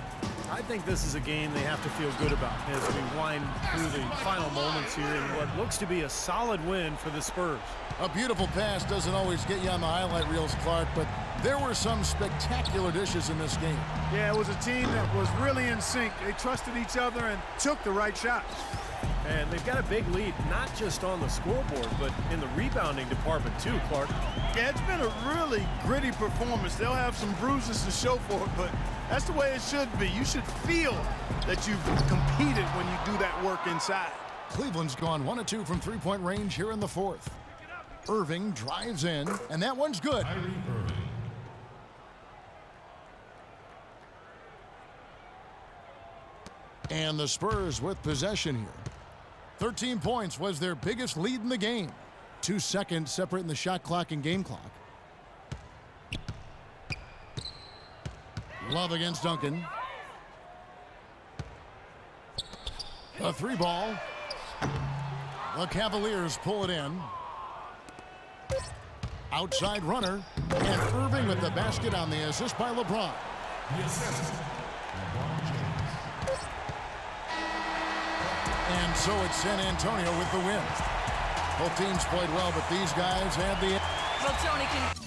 I think this is a game they have to feel good about as we wind through the final moments here in what looks to be a solid win for the Spurs. A beautiful pass doesn't always get you on the highlight reels, Clark, but there were some spectacular dishes in this game. Yeah, it was a team that was really in sync. They trusted each other and took the right shots. And they've got a big lead, not just on the scoreboard, but in the rebounding department too, Clark. Yeah, it's been a really gritty performance. They'll have some bruises to show for it, but that's the way it should be. You should feel that you've competed when you do that work inside. Cleveland's gone 1 of 2 from three-point range here in the fourth. Irving drives in, and that one's good. And the Spurs with possession here. 13 points was their biggest lead in the game. 2 seconds separating the shot clock and game clock. Love against Duncan. A three ball. The Cavaliers pull it in. Outside runner. And Irving with the basket on the assist by LeBron. The assist, LeBron James. And so it's San Antonio with the win. Both teams played well, but these guys had the... Well, Tony, can